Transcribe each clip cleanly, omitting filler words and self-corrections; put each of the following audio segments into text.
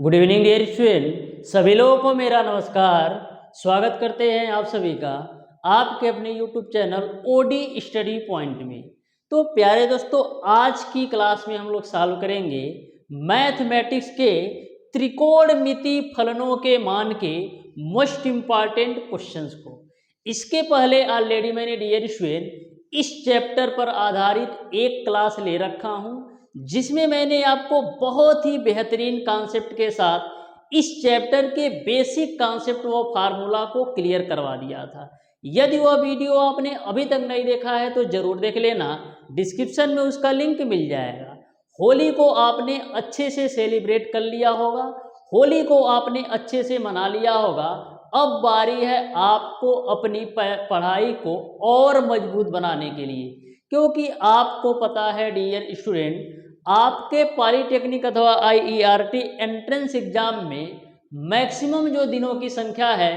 Good evening dear student, सभी लोगों को मेरा नमस्कार। स्वागत करते हैं आप सभी का आपके अपने YouTube channel OD study point में। तो प्यारे दोस्तों, आज की क्लास में हम लोग सॉल्व करेंगे मैथमेटिक्स के त्रिकोणमिति फलनों के मान के मोस्ट इम्पॉर्टेंट क्वेश्चंस को। इसके पहले ऑलरेडी मैंने डियर स्टूडेंट इस चैप्टर पर आधारित एक क्लास ले रखा हूँ, जिसमें मैंने आपको बहुत ही बेहतरीन कॉन्सेप्ट के साथ इस चैप्टर के बेसिक कॉन्सेप्ट व फार्मूला को क्लियर करवा दिया था। यदि वह वीडियो आपने अभी तक नहीं देखा है तो जरूर देख लेना, डिस्क्रिप्शन में उसका लिंक मिल जाएगा। होली को आपने अच्छे से सेलिब्रेट कर लिया होगा, होली को आपने अच्छे से मना लिया होगा। अब बारी है आपको अपनी पढ़ाई को और मजबूत बनाने के लिए, क्योंकि आपको पता है डियर स्टूडेंट, आपके पॉलीटेक्निक अथवा IERT एंट्रेंस एग्जाम में मैक्सिमम जो दिनों की संख्या है,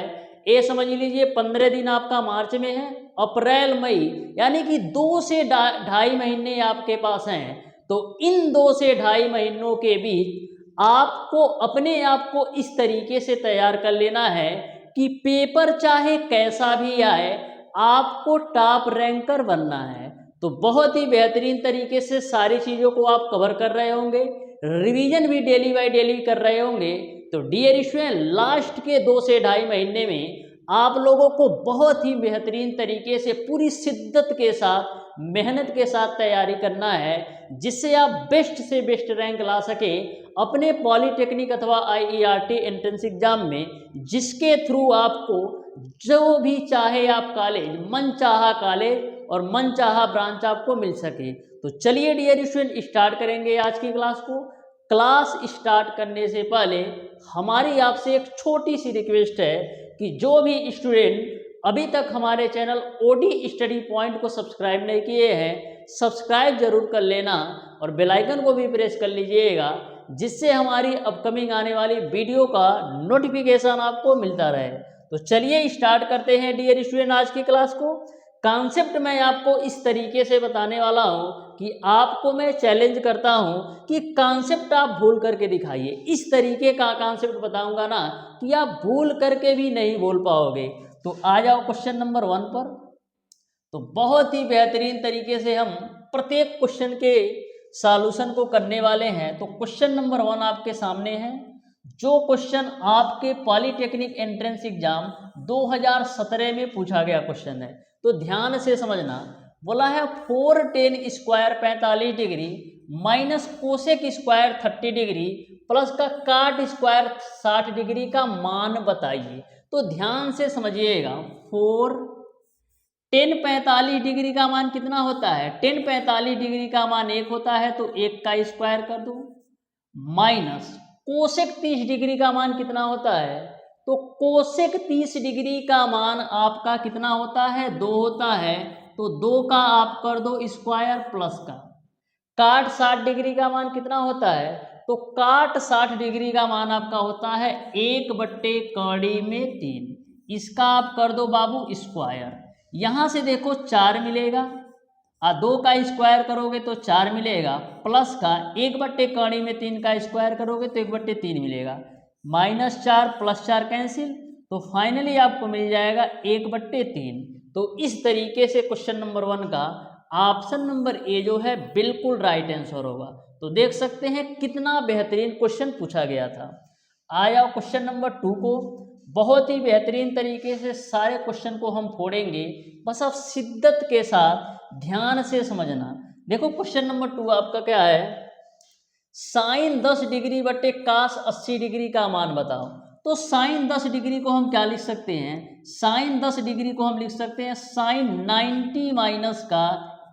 ये समझ लीजिए 15 दिन आपका मार्च में है, अप्रैल मई यानी कि 2 से 2.5 महीने आपके पास हैं। तो इन 2 से 2.5 महीनों के बीच आपको अपने आप को इस तरीके से तैयार कर लेना है कि पेपर चाहे कैसा भी आए, आपको टॉप रैंकर बनना है। तो बहुत ही बेहतरीन तरीके से सारी चीज़ों को आप कवर कर रहे होंगे, रिवीजन भी डेली बाय डेली कर रहे होंगे। तो डियर स्टूडेंट, लास्ट के 2 से 2.5 महीने में आप लोगों को बहुत ही बेहतरीन तरीके से पूरी शिद्दत के साथ, मेहनत के साथ तैयारी करना है, जिससे आप बेस्ट से बेस्ट रैंक ला सके अपने पॉलीटेक्निक अथवा IERT एंट्रेंस एग्जाम में, जिसके थ्रू आपको जो भी चाहे आप कॉलेज, मनचाहा कॉलेज और मनचाहा ब्रांच आपको मिल सके। तो चलिए डियर स्टूडेंट, स्टार्ट करेंगे आज की क्लास को। क्लास स्टार्ट करने से पहले हमारी आपसे एक छोटी सी रिक्वेस्ट है कि जो भी स्टूडेंट अभी तक हमारे चैनल ओडी स्टडी पॉइंट को सब्सक्राइब नहीं किए हैं, सब्सक्राइब जरूर कर लेना और बेल आइकन को भी प्रेस कर लीजिएगा, जिससे हमारी अपकमिंग आने वाली वीडियो का नोटिफिकेशन आपको मिलता रहे। तो चलिए स्टार्ट करते हैं डियर स्टूडेंट आज की क्लास को। कॉन्सेप्ट मैं आपको इस तरीके से बताने वाला हूं कि आपको मैं चैलेंज करता हूं कि कॉन्सेप्ट आप भूल करके दिखाइए। इस तरीके का कॉन्सेप्ट बताऊंगा ना कि आप भूल करके भी नहीं बोल पाओगे। तो आ जाओ क्वेश्चन नंबर 1 पर। तो बहुत ही बेहतरीन तरीके से हम प्रत्येक क्वेश्चन के सॉल्यूशन को करने वाले हैं। तो क्वेश्चन नंबर 1 आपके सामने है, जो क्वेश्चन आपके पॉलीटेक्निक एंट्रेंस एग्जाम 2017 में पूछा गया क्वेश्चन है। तो ध्यान से समझना। बोला है 4tan square 45 degree minus cosec square 30 degree plus का काट स्क्वायर 60 डिग्री का मान बताइए। तो ध्यान से समझिएगा। 4tan 45 डिग्री का मान कितना होता है? tan 45 डिग्री का मान 1 होता है, तो 1 का स्क्वायर कर दो, माइनस कोसेक 30 डिग्री का मान कितना होता है? तो कोसेक 30 डिग्री का मान आपका कितना होता है? 2 होता है, तो 2 का आप कर दो स्क्वायर प्लस का काट 60 डिग्री का मान कितना होता है? तो काट 60 डिग्री का मान आपका होता है 1/3। इसका आप कर दो बाबू स्क्वायर। यहां से देखो 4 मिलेगा, 2 का स्क्वायर करोगे तो 4 मिलेगा, प्लस का 1/3 का स्क्वायर करोगे तो 1/3 मिलेगा, -4 + 4 कैंसिल, तो फाइनली आपको मिल जाएगा 1/3। तो इस तरीके से क्वेश्चन नंबर 1 का ऑप्शन नंबर ए जो है बिल्कुल राइट आंसर होगा। तो देख सकते हैं कितना बेहतरीन क्वेश्चन पूछा गया था। आया क्वेश्चन नंबर 2 को। बहुत ही बेहतरीन तरीके से सारे क्वेश्चन को हम फोड़ेंगे, बस आप शिद्दत के साथ ध्यान से समझना। देखो क्वेश्चन नंबर 2 आपका क्या है? साइन 10 डिग्री बटे कास 80 डिग्री का मान बताओ। तो साइन 10 डिग्री को हम क्या लिख सकते हैं? साइन 10 डिग्री को हम लिख सकते हैं साइन 90 माइनस का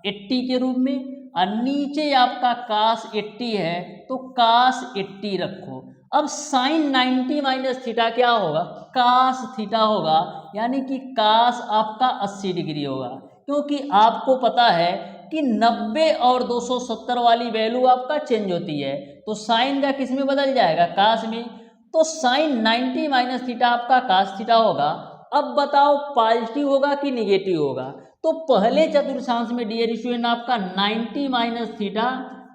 80 के रूप में, और नीचे आपका कास 80 है तो कास 80 रखो। अब साइन 90 माइनस थीटा क्या होगा? कास थीटा होगा, यानी कि कास आपका 80 डिग्री होगा, क्योंकि आपको पता है कि 90 और 270 वाली वैल्यू आपका चेंज होती है। तो साइन का किस में बदल जाएगा? कास में। तो साइन 90 माइनस थीटा आपका कास थीटा होगा। अब बताओ पॉजिटिव होगा कि निगेटिव होगा? तो पहले चतुर्थांश में डियर स्टूडेंट आपका 90 माइनस थीटा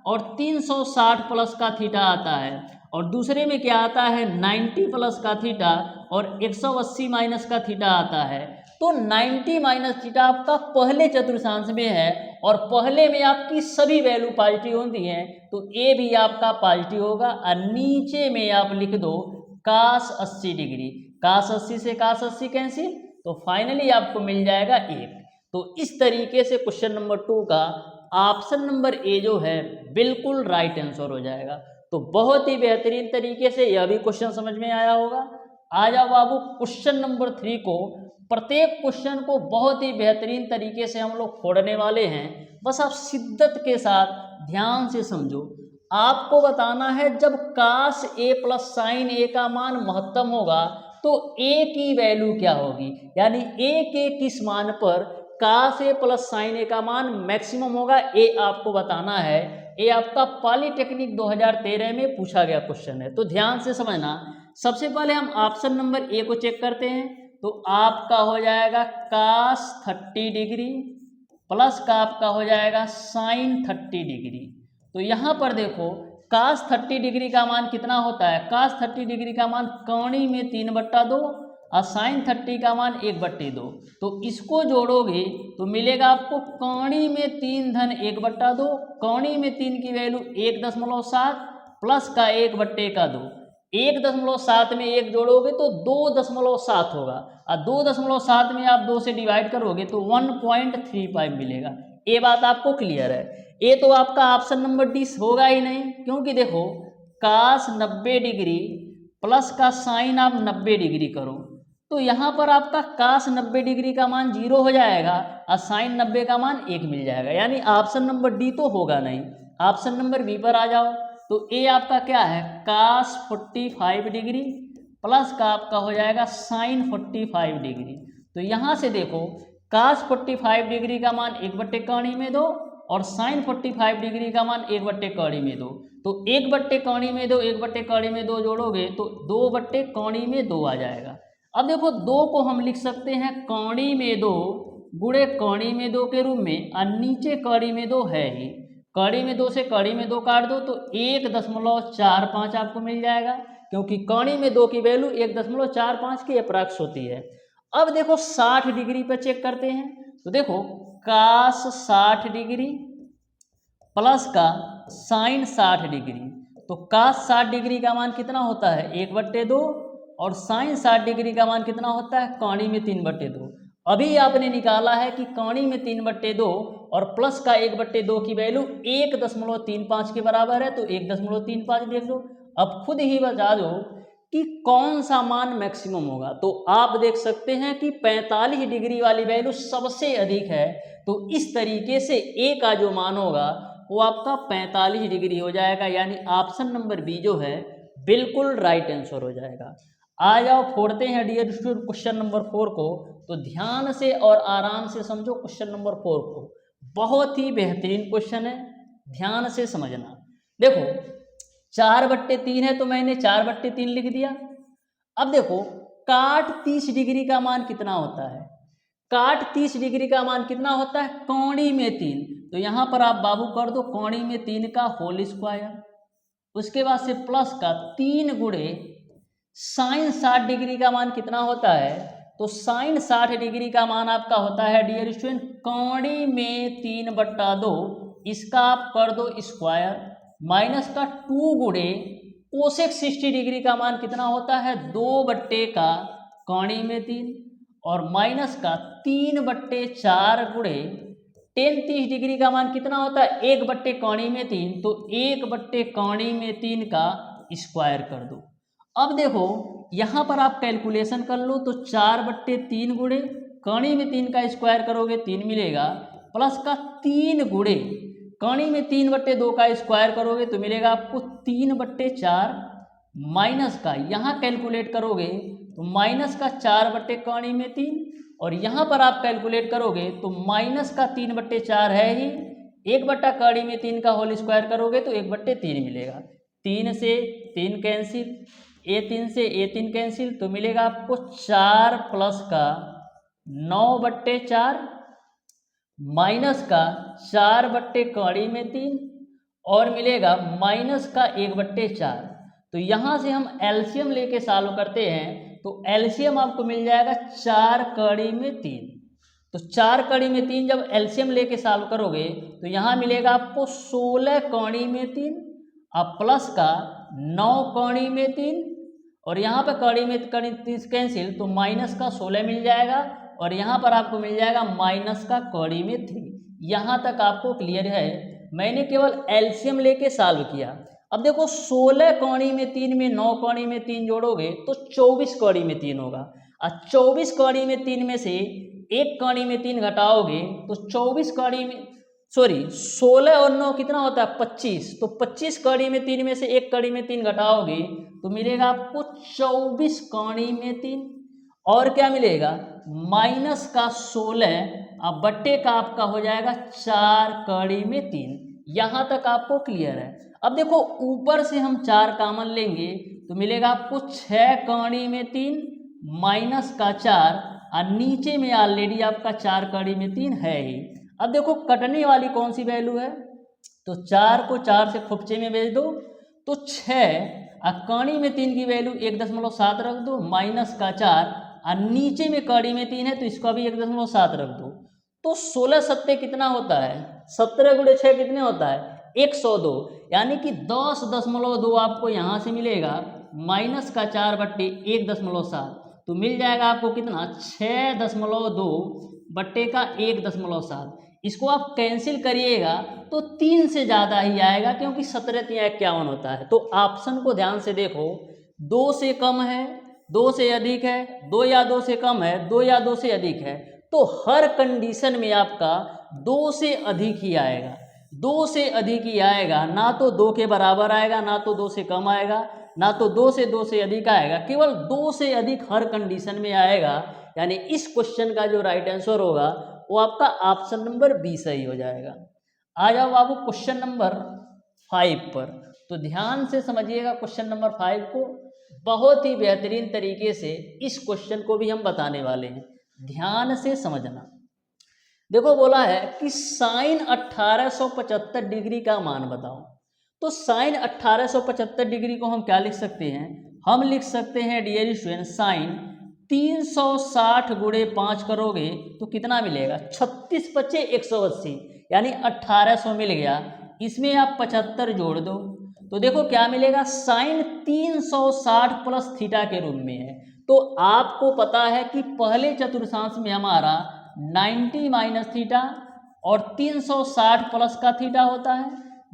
और 360 प्लस का थीटा आता है, और दूसरे में क्या आता है 90 प्लस का थीटा और 180 माइनस का थीटा आता है। तो 90 माइनस थीटा आपका पहले चतुर्थांश में है और पहले में आपकी सभी वैल्यू पॉजिटिव होती हैं, तो ए भी आपका पॉजिटिव होगा। और नीचे में आप लिख दो cos 80 डिग्री, cos 80 से cos 80 कैंसिल, तो फाइनली आपको मिल जाएगा 1। तो इस तरीके से क्वेश्चन नंबर 2 का ऑप्शन नंबर ए जो है बिल्कुल राइट आंसर हो जाएगा। तो बहुत ही बेहतरीन तरीके से यह भी क्वेश्चन समझ में आया होगा। आ जाओ बाबू क्वेश्चन नंबर 3 को, प्रत्येक क्वेश्चन को बहुत ही बेहतरीन तरीके से हम लोग फोड़ने वाले हैं। बस आप शिद्दत के साथ ध्यान से समझो। आपको बताना है जब cos a plus sign a का मान महत्तम होगा तो a की वैल्यू क्या होगी, यानी a के किस मान पर cos a plus sign a का मान मैक्सिमम होगा, ये आपको बताना है। ये आपका पॉलिटेक्निक 2013 में पूछा गया क्वेश्चन है, तो ध्यान से समझना। सबसे पहले हम ऑप्शन नंबर ए को चेक करते हैं, तो आपका हो जाएगा cos 30 डिग्री प्लस का आपका हो जाएगा साइन 30 डिग्री। तो यहाँ पर देखो cos 30 डिग्री का मान कितना होता है, cos 30 डिग्री का मान कौणी में 3/2 और साइन 30 का मान 1/2। तो इसको जोड़ोगे तो मिलेगा आपको कौणी में 3 धन 1/2, कौणी में 3 की वैल्यू 1.7 प्लस का 1/2, 1.7 में 1 जोड़ोगे तो 2.7 होगा और 2.7 में आप 2 से डिवाइड करोगे तो 1.35 मिलेगा। ये बात आपको क्लियर है। ये तो आपका ऑप्शन नंबर डी होगा ही नहीं, क्योंकि देखो cos 90 डिग्री प्लस का साइन आप 90 डिग्री करो तो यहाँ पर आपका cos 90 डिग्री का मान 0 हो जाएगा और साइन 90 का मान 1 मिल जाएगा, यानी ऑप्शन नंबर डी तो होगा नहीं। ऑप्शन नंबर बी पर आ जाओ, तो ए आपका क्या है cos 45 डिग्री प्लस का आपका हो जाएगा साइन 45 डिग्री। तो यहाँ से देखो cos 45 डिग्री का मान 1/2 में दो और साइन 45 डिग्री का मान 1/2 में दो, तो 1/2 में दो 1/2 में दो जोड़ोगे तो 2/2 में 2 आ जाएगा। अब देखो 2 को हम लिख सकते हैं कौणी में 2 गुणे कौणी में 2 के रूप में, और नीचे कौड़ी में 2 है ही, कौड़ी में 2 से कौड़ी में 2 काट दो तो 1.45 आपको मिल जाएगा, क्योंकि कौड़ी में 2 की वैल्यू 1.45 की अप्रॉक्स होती है। अब देखो 60 डिग्री पर चेक करते हैं, तो देखो cos 60 डिग्री प्लस का साइन 60 डिग्री, तो cos 60 डिग्री का मान कितना होता है 1/2 और साइन 60 डिग्री का मान कितना होता है कौणी में 3/2। अभी आपने निकाला है कि कौणी में 3/2 और प्लस का 1/2 की वैल्यू 1.35 के बराबर है, तो 1.35 देख लो। अब खुद ही बता दो कि कौन सा मान मैक्सिमम होगा, तो आप देख सकते हैं कि 45 डिग्री वाली वैल्यू सबसे अधिक है, तो इस तरीके से ए का जो मान होगा वो आपका 45 डिग्री हो जाएगा, यानी ऑप्शन नंबर बी जो है बिल्कुल राइट आंसर हो जाएगा। आ जाओ फोड़ते हैं डियर स्टूडेंट क्वेश्चन नंबर 4 को, तो ध्यान से और आराम से समझो क्वेश्चन नंबर 4 को, बहुत ही बेहतरीन क्वेश्चन है, ध्यान से समझना। देखो 4/3 है तो मैंने 4/3 लिख दिया। अब देखो काट 30 डिग्री का मान कितना होता है, काट 30 डिग्री का मान कितना होता है कौणी में 3, तो यहाँ पर आप बाबू कर दो कौणी में 3 का होल स्क्वायर, उसके बाद से प्लस का 3 गुणे साइन 60 डिग्री का मान कितना होता है, तो साइन 60 डिग्री का मान आपका होता है डियर स्टूडेंट कौणी में 3/2, इसका आप कर दो स्क्वायर, माइनस का 2 गुणे कोसेक 60 डिग्री का मान कितना होता है 2/का कौणी में 3 और माइनस का 3/4 गुणे टेन 30 डिग्री का मान कितना होता है 1/, कौणी में 3, तो 1/, कौणी में 3 का स्क्वायर कर दो। अब देखो यहाँ पर आप कैलकुलेशन कर लो, तो 4/3 गुणे कौणी में 3 का स्क्वायर करोगे 3 मिलेगा, प्लस का 3 गुणे कौणी में 3/2 का स्क्वायर करोगे तो मिलेगा आपको 3/4, माइनस का यहाँ कैलकुलेट करोगे तो माइनस का 4/, कौणी में 3, और यहाँ पर आप कैलकुलेट करोगे तो माइनस का 3/4 है ही, 1/, कौणी में 3 का होल स्क्वायर करोगे तो 1/3 मिलेगा, 3 से 3 कैंसिल, A3 से A3 कैंसिल, तो मिलेगा आपको 4 प्लस का 9/4 माइनस का 4/, कौड़ी में 3 और मिलेगा माइनस का 1/4, तो तो यहाँ से हम एलसीएम लेके सॉल्व करते हैं, तो एलसीएम आपको मिल जाएगा 4 कड़ी में 3। तो 4 कड़ी में 3 जब एलसीएम लेके सॉल्व करोगे तो यहाँ मिलेगा आपको 16 कड़ी में 3 अब प्लस का 9 कड़ी में 3 और यहाँ पे कड़ी में कड़ी 3 कैंसिल तो माइनस का 16 मिल जाएगा और यहाँ पर आपको मिल जाएगा माइनस का कड़ी में 3। यहाँ तक आपको क्लियर है। मैंने केवल एलसीएम लेके सॉल्व किया। अब देखो 16 कड़ी में 3 में 9 कड़ी में 3 जोड़ोगे तो 24 कड़ी में 3 होगा और 24 कड़ी में 3 में से एक कड़ी में 3 घटाओगे तो 24 कड़ी में 16 और 9 कितना होता है 25। तो 25 कड़ी में 3 में से एक कड़ी में 3 घटाओगे तो मिलेगा आपको 24 कड़ी में 3 और क्या मिलेगा माइनस का 16 अब बट्टे का आपका हो जाएगा 4 कड़ी में 3। यहाँ तक आपको क्लियर है। अब देखो ऊपर से हम 4 कॉमन लेंगे तो मिलेगा आपको 6 कड़ी में 3 माइनस का 4 और नीचे में ऑलरेडी आपका 4 कड़ी में 3 है ही। अब देखो कटने वाली कौन सी वैल्यू है, तो 4 को 4 से खुपचे में भेज दो तो 6 और कड़ी में 3 की वैल्यू 1.7 रख दो माइनस का 4 और नीचे में कड़ी में 3 है तो इसका भी 1.7 रख दो। तो 16 सत्ते कितना होता है 17 गुणे 6 कितने होता है 102 यानी कि 10.2 आपको यहाँ से मिलेगा माइनस का 4 बट्टे 1.7 तो मिल जाएगा आपको कितना 6.2 बट्टे का 1.7। इसको आप कैंसिल करिएगा तो 3 से ज़्यादा ही आएगा क्योंकि 17×51 होता है। तो ऑप्शन को ध्यान से देखो 2 से कम है 2 से अधिक है 2 या 2 से कम है 2 या 2 से अधिक है तो हर कंडीशन में आपका 2 से अधिक ही आएगा 2 से अधिक ही आएगा। ना तो 2 के बराबर आएगा ना तो 2 से कम आएगा ना तो 2 से अधिक आएगा, केवल 2 से अधिक हर कंडीशन में आएगा। यानी इस क्वेश्चन का जो राइट आंसर होगा वो आपका ऑप्शन नंबर बी सही हो जाएगा। आ जाओ बाबू क्वेश्चन नंबर 5 पर। तो ध्यान से समझिएगा क्वेश्चन नंबर 5 को, बहुत ही बेहतरीन तरीके से इस क्वेश्चन को भी हम बताने वाले हैं, ध्यान से समझना। देखो बोला है कि साइन 1875 डिग्री का मान बताओ। तो साइन 1875 डिग्री को हम क्या लिख सकते हैं, हम लिख सकते हैं डियर स्टूडेंट साइन 360 गुणे 5 करोगे तो कितना मिलेगा 36 पचे 180 यानी 1800 मिल गया। इसमें आप 75 जोड़ दो तो देखो क्या मिलेगा साइन 360 प्लस थीटा के रूप में है। तो आपको पता है कि पहले चतुर्थांश में हमारा 90 माइनस थीटा और 360 प्लस का थीटा होता है,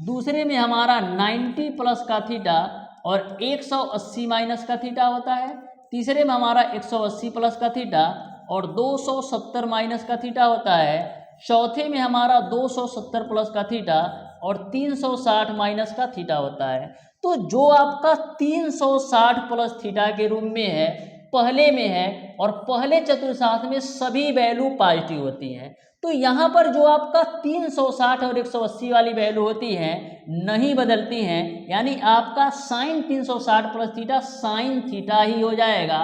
दूसरे में हमारा 90 प्लस का थीटा और 180 माइनस का थीटा होता है, तीसरे में हमारा 180 प्लस का थीटा और 270 माइनस का थीटा होता है, चौथे में हमारा 270 प्लस का थीटा और 360 माइनस का थीटा होता है। तो जो आपका 360 प्लस थीटा के रूप में है पहले में है और पहले चतुर्थांश में सभी वैल्यू पॉजिटिव होती हैं। तो यहाँ पर जो आपका 360 और 180 वाली वैल्यू होती हैं नहीं बदलती हैं, यानी आपका sine 360 plus theta sine theta ही हो जाएगा,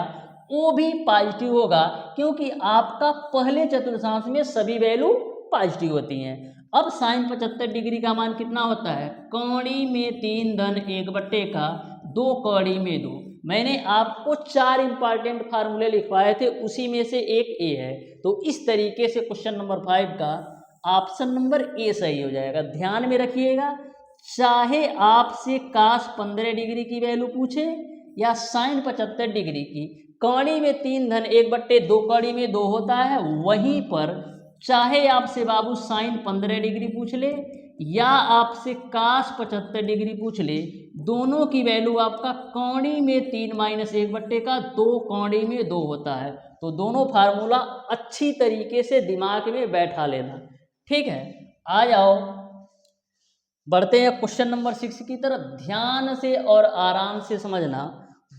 वो भी पॉजिटिव होगा क्योंकि आपका पहले चतुर्थांश में सभी वैल्यू पॉजिटिव होती हैं। अब साइन 75 डिग्री का मान कितना होता है कौड़ी में 3 धन 1 बट्टे का 2 कौड़ी में 2। मैंने आपको 4 इंपॉर्टेंट फार्मूले लिखवाए थे, उसी में से एक ए है। तो इस तरीके से क्वेश्चन नंबर 5 का ऑप्शन नंबर ए सही हो जाएगा। ध्यान में रखिएगा, चाहे आपसे काश 15 डिग्री की वैल्यू पूछे या साइन 75 डिग्री की, कौड़ी में 3 धन 1 बट्टे 2 कौड़ी में 2 होता है। वहीं पर चाहे आपसे बाबू साइन 15 डिग्री पूछ ले या आपसे काश 75 डिग्री पूछ ले, दोनों की वैल्यू आपका कौड़ी में 3 माइनस 1 बट्टे का 2 कौड़ी में 2 होता है। तो दोनों फार्मूला अच्छी तरीके से दिमाग में बैठा लेना, ठीक है। आ जाओ बढ़ते हैं क्वेश्चन नंबर 6 की तरफ। ध्यान से और आराम से समझना,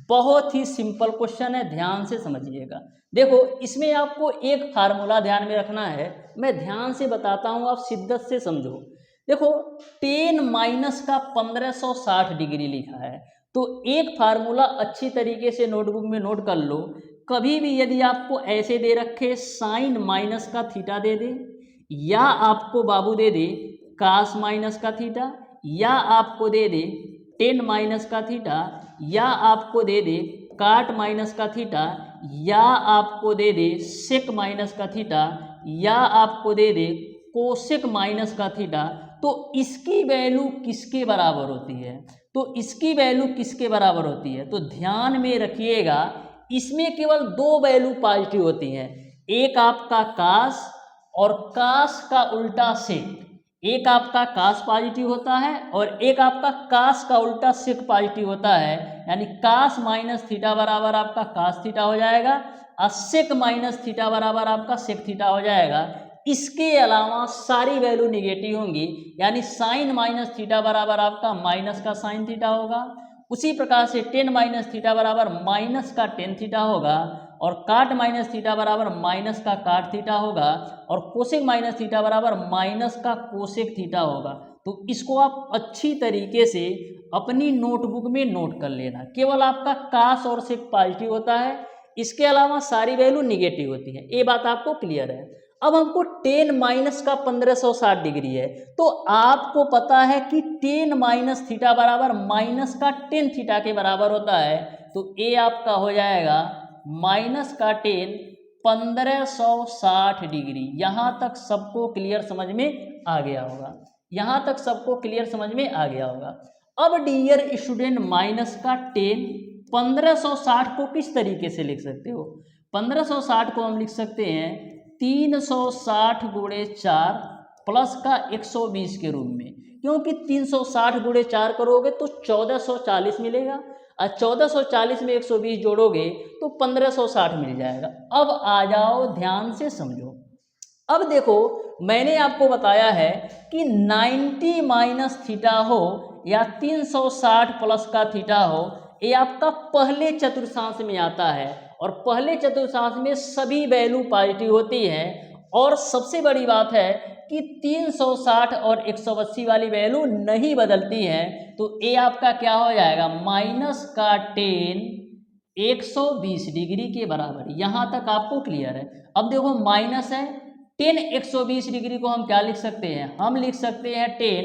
बहुत ही सिंपल क्वेश्चन है, ध्यान से समझिएगा। देखो इसमें आपको एक फार्मूला ध्यान में रखना है, मैं ध्यान से बताता हूँ, आप शिद्दत से समझो। देखो 10 माइनस का 1560 डिग्री लिखा है, तो एक फार्मूला अच्छी तरीके से नोटबुक में नोट कर लो। कभी भी यदि आपको ऐसे दे रखे साइन माइनस का थीटा दे दे, या आपको बाबू दे दे कास माइनस का थीटा, या आपको दे दे 10 माइनस का थीटा, या आपको दे दे काट माइनस का थीटा, या आपको दे दे सेक माइनस का थीटा, या आपको दे दे कोसेक माइनस का थीटा, तो इसकी वैल्यू किसके बराबर होती है? तो इसकी वैल्यू किसके बराबर होती है? तो ध्यान में रखिएगा, इसमें केवल दो वैल्यू पॉजिटिव होती हैं, एक आपका कास और कास का उल्टा सेक। एक आपका कास पॉजिटिव होता है और एक आपका कास का उल्टा सेक पॉजिटिव होता है, यानी कास माइनस थीटा बराबर आपका कास थीटा हो जाएगा और सेक माइनस थीटा बराबर आपका सेक थीटा हो जाएगा। इसके अलावा सारी वैल्यू निगेटिव होंगी, यानी साइन माइनस थीटा बराबर आपका माइनस का साइन थीटा होगा। उसी प्रकार से टेन माइनस थीटा बराबर माइनस का टेन थीटा होगा, और काट माइनस थीटा बराबर माइनस का काट थीटा होगा, और कोसेक माइनस थीटा बराबर माइनस का कोसेक थीटा होगा। तो इसको आप अच्छी तरीके से अपनी नोटबुक में नोट कर लेना। केवल आपका कास और सेक पॉजिटिव होता है, इसके अलावा सारी वैल्यू निगेटिव होती है। ये बात आपको क्लियर है। अब हमको टेन माइनस का 1560 डिग्री है, तो आपको पता है कि टेन माइनस थीटा बराबर माइनस का टेन थीटा के बराबर होता है। तो ए आपका हो जाएगा माइनस का टेन 1560 डिग्री। यहाँ तक सबको क्लियर समझ में आ गया होगा, यहाँ तक सबको क्लियर समझ में आ गया होगा। अब डियर स्टूडेंट, माइनस का टेन 1560 को किस तरीके से लिख सकते हो? 1560 को हम लिख सकते हैं 360 गुणे 4 प्लस का 120 के रूप में, क्योंकि 360 गुणे 4 करोगे तो 1440 मिलेगा, और 1440 में 120 जोड़ोगे तो 1560 मिल जाएगा। अब आ जाओ, ध्यान से समझो। अब देखो, मैंने आपको बताया है कि 90 माइनस थीटा हो या 360 प्लस का थीटा हो, ये आपका पहले चतुर्थांश में आता है, और पहले चतुर्थांश में सभी वैल्यू पॉजिटिव होती है। और सबसे बड़ी बात है कि 360 और 180 वाली वैल्यू नहीं बदलती है। तो ये आपका क्या हो जाएगा? माइनस का टेन 120 डिग्री के बराबर। यहाँ तक आपको क्लियर है? अब देखो, माइनस है, टेन 120 डिग्री को हम क्या लिख सकते हैं? हम लिख सकते हैं टेन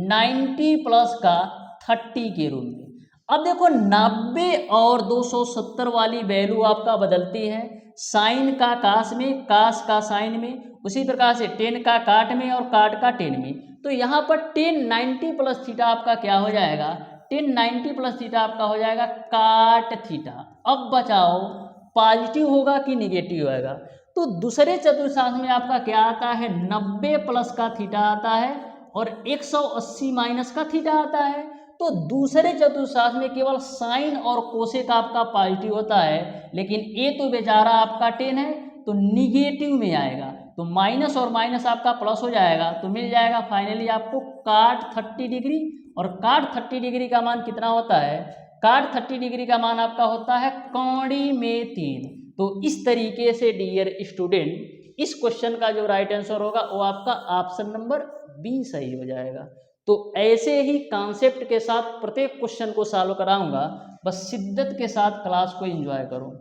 90 प्लस का 30 के रूप में। अब देखो, 90 और 270 वाली वैल्यू आपका बदलती है, साइन का कास में, कास का साइन में, उसी प्रकार से टेन का काट में और काट का टेन में। तो यहाँ पर टेन 90 प्लस थीटा आपका क्या हो जाएगा? टेन 90 प्लस थीटा आपका हो जाएगा काट थीटा। अब बचाओ, पॉजिटिव होगा कि निगेटिव होगा? तो दूसरे चतुर्थांश में आपका क्या आता है? 90 प्लस का थीटा आता है और 180 माइनस का थीटा आता है। तो दूसरे चतुर्थांश में केवल साइन और कोसेक आपका पॉजिटिव होता है, लेकिन ए तो बेचारा आपका टेन है तो निगेटिव में आएगा। तो माइनस और माइनस आपका प्लस हो जाएगा, तो मिल जाएगा फाइनली आपको काट 30 डिग्री। और काट 30 डिग्री का मान कितना होता है? काट 30 डिग्री का मान आपका होता है कौड़ी में 3। तो इस तरीके से डियर स्टूडेंट, इस क्वेश्चन का जो राइट आंसर होगा वो आपका ऑप्शन नंबर बी सही हो जाएगा। तो ऐसे ही कॉन्सेप्ट के साथ प्रत्येक क्वेश्चन को सॉल्व कराऊंगा, बस शिद्दत के साथ क्लास को एंजॉय करो।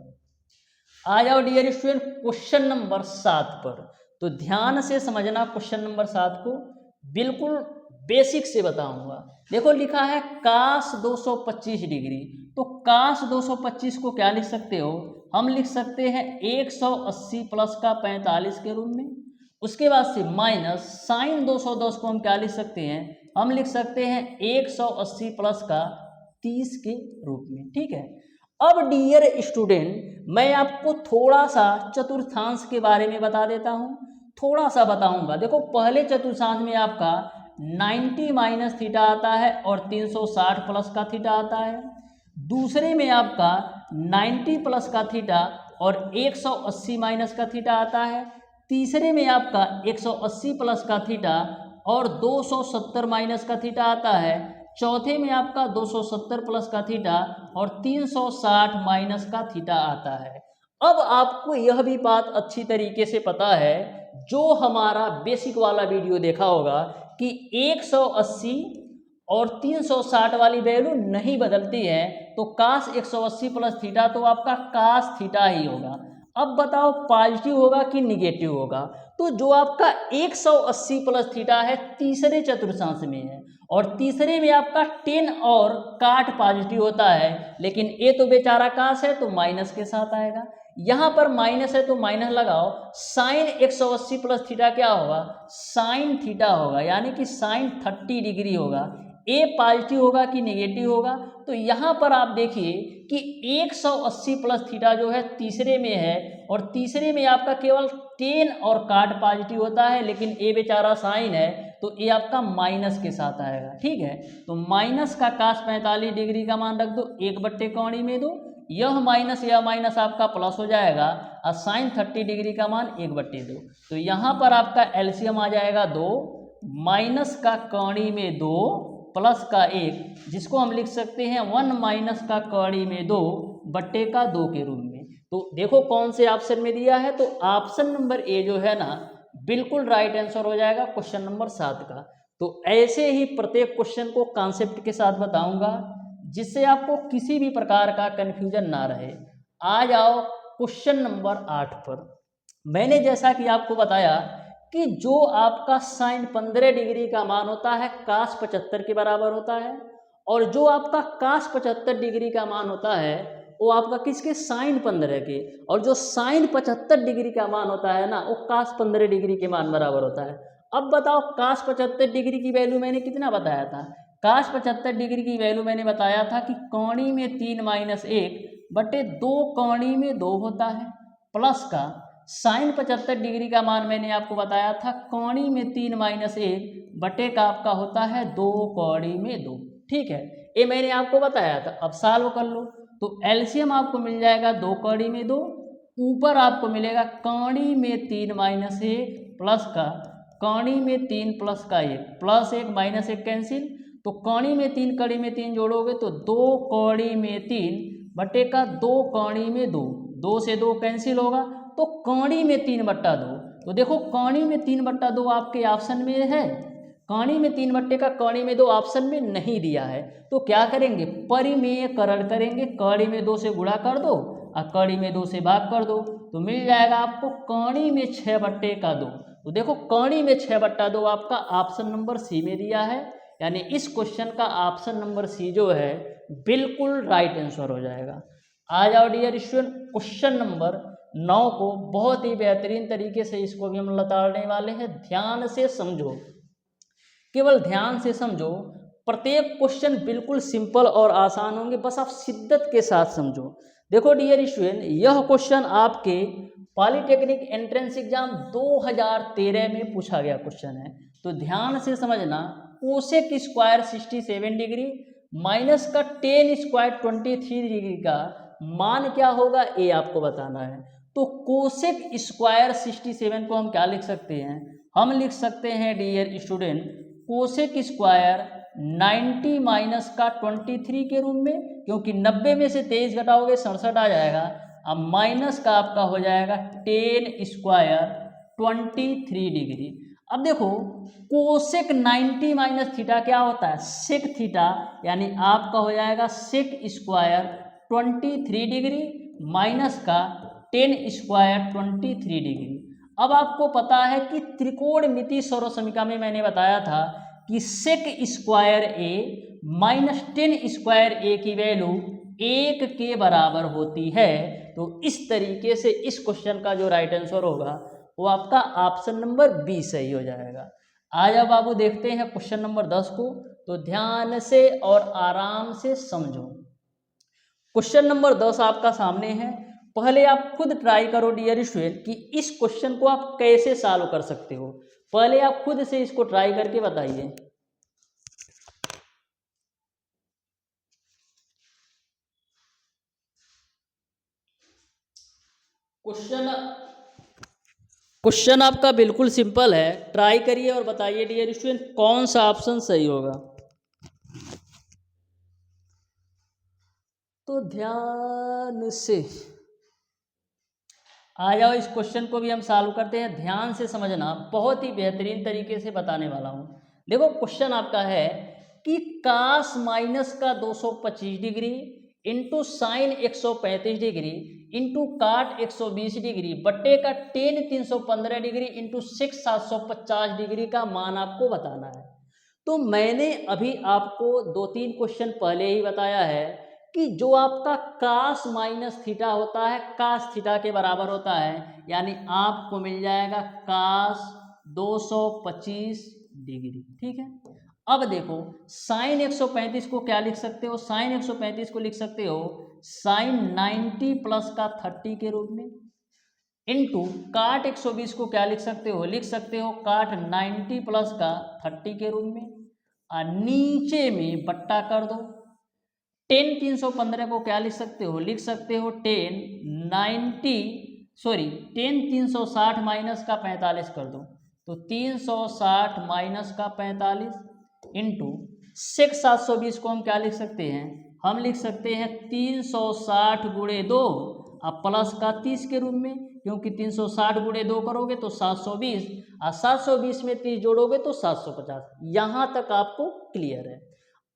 आ जाओ डियर स्टूडेंट क्वेश्चन नंबर 7 पर। तो ध्यान से समझना, क्वेश्चन नंबर 7 को बिल्कुल बेसिक से बताऊंगा। देखो, लिखा है कास 225 डिग्री। तो कास 225 को क्या लिख सकते हो? हम लिख सकते हैं 180 प्लस का 45 के रूप में। उसके बाद से माइनस साइन 210 को हम क्या लिख सकते हैं? हम लिख सकते हैं 180 प्लस का 30 के रूप में। ठीक है। अब डियर स्टूडेंट, मैं आपको थोड़ा सा चतुर्थांश के बारे में बता देता हूँ, थोड़ा सा बताऊंगा। देखो, पहले चतुर्थांश में आपका 90 माइनस थीटा आता है और 360 प्लस का थीटा आता है। दूसरे में आपका 90 प्लस का थीटा और 180 माइनस का थीटा आता है। तीसरे में आपका 180 प्लस का थीटा और 270 माइनस का थीटा आता है। चौथे में आपका 270 प्लस का थीटा और 360 माइनस का थीटा आता है। अब आपको यह भी बात अच्छी तरीके से पता है, जो हमारा बेसिक वाला वीडियो देखा होगा, कि 180 और 360 वाली वैल्यू नहीं बदलती है। तो कास 180 प्लस थीटा तो आपका कास थीटा ही होगा। अब बताओ, पॉजिटिव होगा कि निगेटिव होगा? तो जो आपका 180 प्लस थीटा है तीसरे चतुर्थांश में है, और तीसरे में आपका टेन और काट पॉजिटिव होता है, लेकिन ए तो बेचारा काश है तो माइनस के साथ आएगा। यहाँ पर माइनस है तो माइनस लगाओ, साइन 180 प्लस थीटा क्या होगा, साइन थीटा होगा, यानी कि साइन 30 डिग्री होगा। ए पॉजिटिव होगा कि नेगेटिव होगा, तो यहाँ पर आप देखिए कि 180 प्लस थीटा जो है तीसरे में है, और तीसरे में आपका केवल टेन और काट पॉजिटिव होता है, लेकिन ए बेचारा साइन है तो ए आपका माइनस के साथ आएगा। ठीक है, तो माइनस का काश 45 डिग्री का मान रख दो, 1/कोणी में 2, यह माइनस आपका प्लस हो जाएगा, और साइन 30 डिग्री का मान 1/2। तो यहाँ पर आपका एलसीएम आ जाएगा 2, माइनस का कोणी में 2 प्लस का 1, जिसको हम लिख सकते हैं 1 माइनस का कोणी में 2/2 के रूप में। तो देखो कौन से ऑप्शन में दिया है, तो ऑप्शन नंबर ए जो है ना बिल्कुल राइट आंसर हो जाएगा क्वेश्चन नंबर 7 का। तो ऐसे ही प्रत्येक क्वेश्चन को कॉन्सेप्ट के साथ बताऊंगा, जिससे आपको किसी भी प्रकार का कन्फ्यूजन ना रहे। आ जाओ क्वेश्चन नंबर 8 पर। मैंने जैसा कि आपको बताया कि जो आपका साइन 15 डिग्री का मान होता है काश 75 के बराबर होता है, और जो आपका काश 75 डिग्री का मान होता है वो आपका किसके, साइन 15 के, और जो साइन 75 डिग्री का मान होता है ना वो काश 15 डिग्री के मान बराबर होता है। अब बताओ काश 75 डिग्री की वैल्यू मैंने कितना बताया था, काश 75 डिग्री की वैल्यू मैंने बताया था कि कोणी में 3 - 1/2 कोणी में 2 होता है, प्लस का साइन 75 डिग्री का मान मैंने आपको बताया था कोणी में 3 - 1 का आपका होता है 2 कोणी में 2। ठीक है, ये मैंने आपको बताया था। अब सॉल्व कर लो, तो एलसीएम आपको मिल जाएगा 2 कोणी में 2, ऊपर आपको मिलेगा कोणी में 3 - 1 प्लस का कोणी में 3 प्लस का 1, प्लस 1 माइनस 1 कैंसिल, तो कोणी में 3 कोणी में 3 जोड़ोगे तो 2 कोणी में 3/2 कोणी में 2, 2 से 2 कैंसिल होगा, तो कोणी में 3/2। तो देखो कोणी में 3/2 आपके ऑप्शन में है, कोणी में 3 का कोणी में 2 ऑप्शन में नहीं दिया है, तो क्या करेंगे, परिमेयकरण करेंगे, कोणी में 2 से गुणा कर दो और कोणी में 2 से भाग कर दो, तो मिल जाएगा आपको कोणी में 6/2। तो देखो कोणी में 6/2 आपका ऑप्शन नंबर सी में दिया है, यानी इस क्वेश्चन का ऑप्शन नंबर सी जो है बिल्कुल राइट आंसर हो जाएगा। आ जाओ डियर स्टूडेंट, क्वेश्चन नंबर 9 को बहुत ही बेहतरीन तरीके से इसको भी हम लताड़ने वाले हैं। ध्यान से समझो, केवल ध्यान से समझो, प्रत्येक क्वेश्चन बिल्कुल सिंपल और आसान होंगे, बस आप शिद्दत के साथ समझो। देखो डियर स्टूडेंट, यह क्वेश्चन आपके पॉलिटेक्निक एंट्रेंस एग्जाम 2013 में पूछा गया क्वेश्चन है, तो ध्यान से समझना। कोसेक स्क्वायर 67 डिग्री माइनस का टेन स्क्वायर 23 डिग्री का मान क्या होगा, ये आपको बताना है। तो कोसेक स्क्वायर 67 को हम क्या लिख सकते हैं, हम लिख सकते हैं dear student cosec square 90 minus का 23 के रूप में, क्योंकि 90 में से 23 घटाओगे 67 आ जाएगा, अब माइनस का आपका हो जाएगा टेन स्क्वायर 23 डिग्री। अब देखो कोसेक 90 माइनस थीटा क्या होता है, सेक थीटा, यानी आपका हो जाएगा सेक स्क्वायर 23 डिग्री माइनस का टेन स्क्वायर 23 डिग्री। अब आपको पता है कि त्रिकोणमिति सर्वसमीका में मैंने बताया था कि सेक स्क्वायर ए माइनस टेन स्क्वायर ए की वैल्यू 1 के बराबर होती है। तो इस तरीके से इस क्वेश्चन का जो राइट आंसर होगा वो आपका ऑप्शन नंबर बी सही हो जाएगा। आ जाओ बाबू, देखते हैं क्वेश्चन नंबर 10 को, तो ध्यान से और आराम से समझो। क्वेश्चन नंबर 10 आपका सामने है। पहले आप खुद ट्राई करो डियर स्टूडेंट कि इस क्वेश्चन को आप कैसे सॉल्व कर सकते हो, पहले आप खुद से इसको ट्राई करके बताइए। क्वेश्चन आपका बिल्कुल सिंपल है, ट्राई करिए और बताइए डियर स्टूडेंट कौन सा ऑप्शन सही होगा। तो ध्यान से आ जाओ, इस क्वेश्चन को भी हम सॉल्व करते हैं। ध्यान से समझना, बहुत ही बेहतरीन तरीके से बताने वाला हूँ। देखो क्वेश्चन आपका है कि कास माइनस का 225 degree into sign 135 degree into काट 120 डिग्री बट्टे का टेन 315 डिग्री इंटू 6 750 डिग्री का मान आपको बताना है। तो मैंने अभी आपको 2-3 क्वेश्चन पहले ही बताया है कि जो आपका कास माइनस थीटा होता है कास थीटा के बराबर होता है, यानी आपको मिल जाएगा कास 225 डिग्री। ठीक है, अब देखो साइन 135 को क्या लिख सकते हो, साइन 135 को लिख सकते हो साइन 90 प्लस का 30 के रूप में, इनटू काट 120 को क्या लिख सकते हो, लिख सकते हो काट 90 प्लस का 30 के रूप में, और नीचे में बट्टा कर दो। टेन 315 को क्या लिख सकते हो, लिख सकते हो टेन 360 माइनस का 45 कर दो, तो 360 माइनस का 45 इंटू सेक 720 को हम क्या लिख सकते हैं, हम लिख सकते हैं 360 गुणे 2 अब प्लस का 30 के रूप में, क्योंकि 360 गुणे 2 करोगे तो 720 और 720 में 30 जोड़ोगे तो 750। यहाँ तक आपको क्लियर है।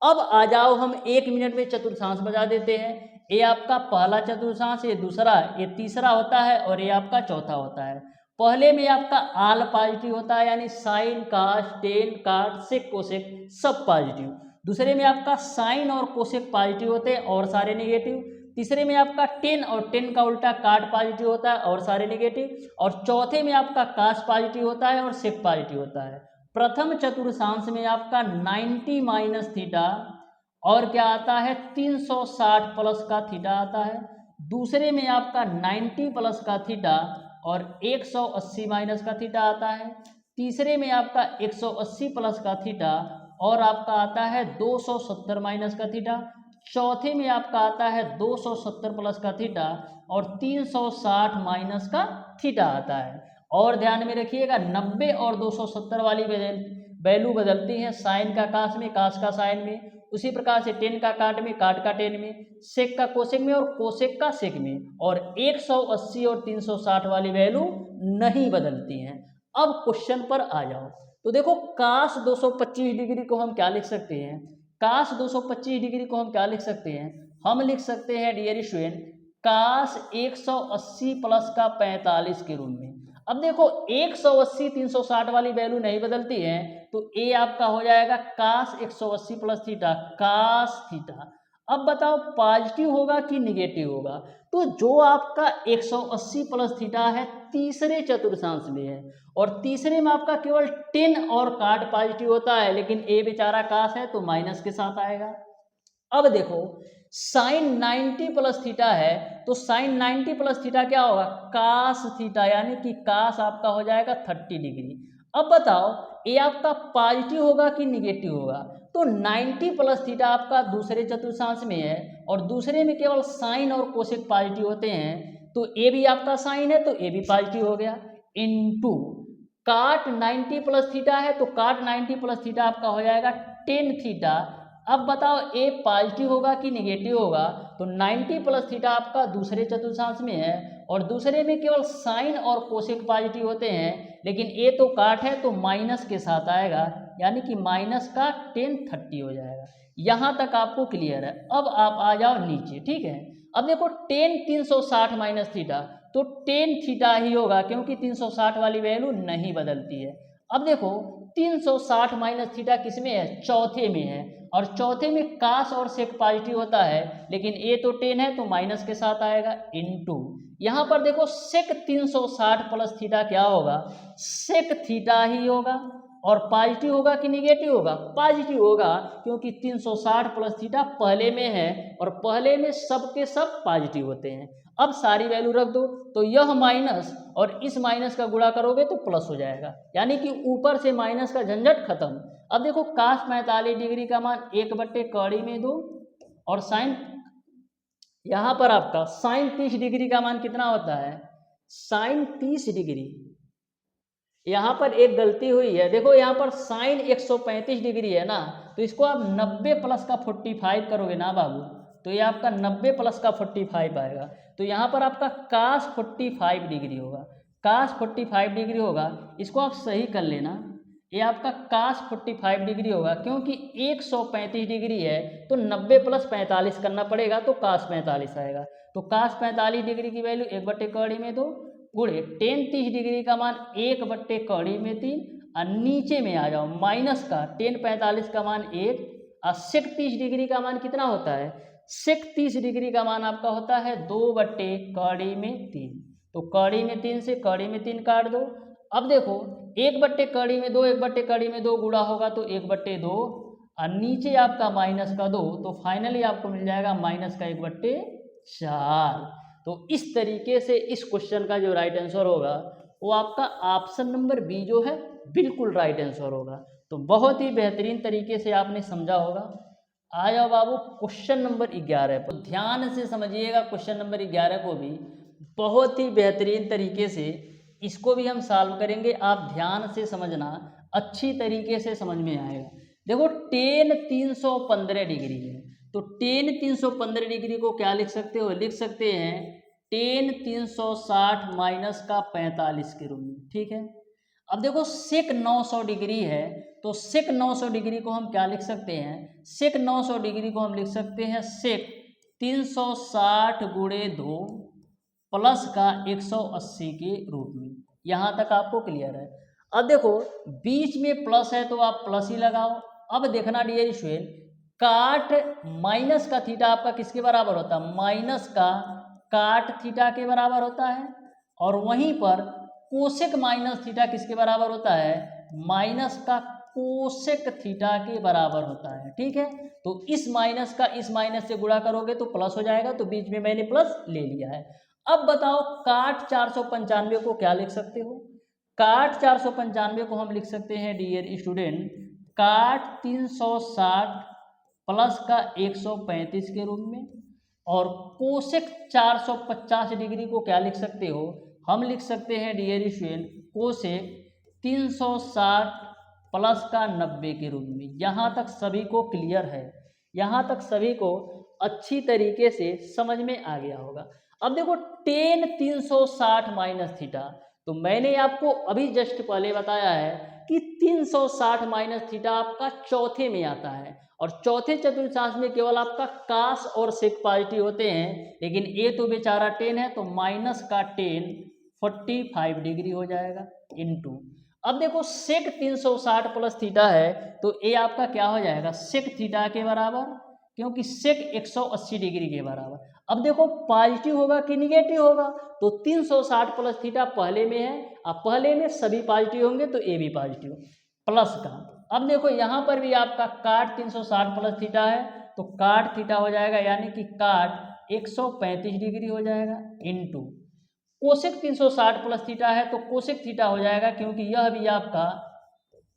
अब आ जाओ हम 1 मिनट में चतुर्थांश बजा देते हैं। ये आपका पहला चतुर्थांश, ये दूसरा, ये तीसरा होता है और ये आपका चौथा होता है। पहले में आपका आल पॉजिटिव होता है, यानी साइन कास टेन काट सेक कोसेक सब पॉजिटिव। दूसरे में आपका साइन और कोसेक पॉजिटिव होते हैं और सारे नेगेटिव। तीसरे में आपका टेन और टेन का उल्टा काट पॉजिटिव होता है और सारे नेगेटिव। और चौथे में आपका कास पॉजिटिव होता है और सेक पॉजिटिव होता है। प्रथम चतुर्थांश में आपका 90 माइनस थीटा और क्या आता है 360 प्लस का थीटा आता है। दूसरे में आपका 90 प्लस का थीटा और 180 माइनस का थीटा आता है। तीसरे में आपका 180 प्लस का थीटा और आपका आता है 270 माइनस का थीटा। चौथे में आपका आता है 270 प्लस का थीटा और 360 माइनस का थीटा आता है। और ध्यान में रखिएगा 90 और 270 वाली वैल्यू बदलती हैं, साइन का कास में, कास का साइन में। उसी प्रकार से टेन का काट में, काट का टेन में, सेक का कोसेक में और कोसेक का सेक में। और 180 और 360 वाली वैल्यू नहीं बदलती हैं। अब क्वेश्चन पर आ जाओ, तो देखो कास 225 डिग्री को हम क्या लिख सकते हैं, कास 225 डिग्री को हम क्या लिख सकते हैं, हम लिख सकते हैं डियर स्टूडेंट कास 180 प्लस का 45 के रूप में। अब देखो 180 360 वाली वैल्यू नहीं बदलती है, तो ए आपका हो जाएगा कास 180 प्लस थीटा कास थीटा। अब बताओ पॉजिटिव होगा कि निगेटिव होगा, तो जो आपका 180 प्लस थीटा है तीसरे चतुर्थांश में है और तीसरे में आपका केवल 10 और काट पॉजिटिव होता है, लेकिन ए बेचारा कास है तो माइनस के साथ आएगा। अब देखो साइन 90 प्लस थीटा है, तो साइन 90 प्लस थीटा क्या होगा कास थीटा, यानी कि कास आपका हो जाएगा 30 डिग्री। अब बताओ ये आपका पॉजिटिव होगा कि निगेटिव होगा, तो 90 प्लस थीटा आपका दूसरे चतुर्थांश में है और दूसरे में केवल साइन और कोसेक पॉजिटिव होते हैं, तो ए भी आपका साइन है तो ए भी पॉजिटिव हो गया। इनटू काट 90 प्लस थीटा है, तो काट 90 प्लस थीटा आपका हो जाएगा 10 थीटा। अब बताओ ए पॉजिटिव होगा कि निगेटिव होगा, तो 90 प्लस थीटा आपका दूसरे चतुर्थांश में है और दूसरे में केवल साइन और कोसेक पॉजिटिव होते हैं, लेकिन ए तो काट है तो माइनस के साथ आएगा, यानी कि माइनस का 10 30 हो जाएगा। यहाँ तक आपको क्लियर है। अब आप आ जाओ नीचे, ठीक है। अब देखो 10 360 माइनस थीटा, तो 10 थीटा ही होगा क्योंकि 360 वाली वैल्यू नहीं बदलती है। अब देखो 360 माइनस थीटा किस में है, चौथे में है और चौथे में कास और सेक पॉजिटिव होता है, लेकिन ए तो 10 है तो माइनस के साथ आएगा। इनटू यहाँ पर देखो सेक 360 प्लस थीटा क्या होगा, सेक थीटा ही होगा और पॉजिटिव होगा कि निगेटिव होगा, पॉजिटिव होगा क्योंकि 360 प्लस थीटा पहले में है और पहले में सब के सब पॉजिटिव होते हैं। अब सारी वैल्यू रख दो, तो यह माइनस और इस माइनस का गुणा करोगे तो प्लस हो जाएगा, यानी कि ऊपर से माइनस का झंझट खत्म। अब देखो कास 45 डिग्री का मान 1/कड़ी में 2 और साइन यहाँ पर आपका साइन 30 डिग्री का मान कितना होता है, साइन 30 डिग्री। यहाँ पर एक गलती हुई है, देखो यहाँ पर साइन 135 डिग्री है ना, तो इसको आप 90 प्लस का 45 करोगे ना बाबू, तो ये आपका 90 प्लस का 45 आएगा। तो यहाँ पर आपका कास 45 डिग्री होगा, कास 45 डिग्री होगा, इसको आप सही कर लेना। ये आपका कास 45 डिग्री होगा क्योंकि 135 डिग्री है तो 90 प्लस 45 करना पड़ेगा, तो कास 45 आएगा। तो कास 45 डिग्री की वैल्यू 1/कड़ी में 2 गुणे 10 30 डिग्री का मान 1/कड़ी में 3 और नीचे में आ जाओ माइनस का टेन 45 का मान 1 और सेक 30 डिग्री का मान कितना होता है, सेक 30 डिग्री का मान आपका होता है 2/3। तो कड़ी में 3 से कड़ी में 3 काट दो। अब देखो 1/कड़ी में 2, 1/कड़ी में 2 गुणा होगा तो 1/2 और नीचे आपका माइनस का 2, तो फाइनली आपको मिल जाएगा माइनस का 1/4। तो इस तरीके से इस क्वेश्चन का जो राइट आंसर होगा वो आपका ऑप्शन नंबर बी जो है बिल्कुल राइट आंसर होगा। तो बहुत ही बेहतरीन तरीके से आपने समझा होगा। आ जाओ बाबू क्वेश्चन नंबर 11 पर ध्यान से समझिएगा। क्वेश्चन नंबर 11 को भी बहुत ही बेहतरीन तरीके से इसको भी हम सॉल्व करेंगे। आप ध्यान से समझना, अच्छी तरीके से समझ में आएगा। देखो टेन 315 डिग्री है, तो टेन 315 डिग्री को क्या लिख सकते हो, लिख सकते हैं टेन 360 माइनस का 45 के रूप में, ठीक है। अब देखो सेक 900 डिग्री है, तो सेक 900 डिग्री को हम क्या लिख सकते हैं, सेक 900 डिग्री को हम लिख सकते हैं सेक 360 गुणे 2 प्लस का 180 के रूप में। यहाँ तक आपको क्लियर है। अब देखो बीच में प्लस है तो आप प्लस ही लगाओ। अब देखना डियर स्टूडेंट, काट माइनस का थीटा आपका किसके बराबर होता है, माइनस का काट थीटा के बराबर होता है। और वहीं पर कोसेक माइनस थीटा किसके बराबर होता है, माइनस का कोसेक थीटा के बराबर होता है, ठीक है। तो इस माइनस का इस माइनस से गुणा करोगे तो प्लस हो जाएगा, तो बीच में मैंने प्लस ले लिया है। अब बताओ काट 495 को क्या लिख सकते हो, काट 495 को हम लिख सकते हैं डियर स्टूडेंट काट 360 प्लस का 135 के रूप में। और कोसेक 450 डिग्री को क्या लिख सकते हो, हम लिख सकते हैं डियर स्टूडेंट कोसेक 360 प्लस का 90 के रूप में। यहाँ तक सभी को क्लियर है, यहाँ तक सभी को अच्छी तरीके से समझ में आ गया होगा। अब देखो टेन 360 माइनस थीटा, तो मैंने आपको अभी जस्ट पहले बताया है कि 360 माइनस थीटा आपका चौथे में आता है, और चौथे चतुर्थांश में केवल आपका कास और सेक पॉजिटिव होते हैं, लेकिन ए तो बेचारा 10 है, तो माइनस का 10 45 डिग्री हो जाएगा इनटू। अब देखो सेक 360 प्लस थीटा है, तो ए आपका क्या हो जाएगा, सेक थीटा के बराबर, क्योंकि सेक 180 डिग्री के बराबर। अब देखो पॉजिटिव होगा कि निगेटिव होगा, तो 360 प्लस थीटा पहले में है, अब पहले में सभी पॉजिटिव होंगे तो ए भी पॉजिटिव प्लस का। अब देखो यहाँ पर भी आपका काट 360 प्लस थीटा है, तो काट थीटा हो जाएगा, यानी कि काट 135 डिग्री हो जाएगा इनटू कोसेक 360 प्लस थीटा है, तो कोसेक थीटा हो जाएगा, क्योंकि यह भी आपका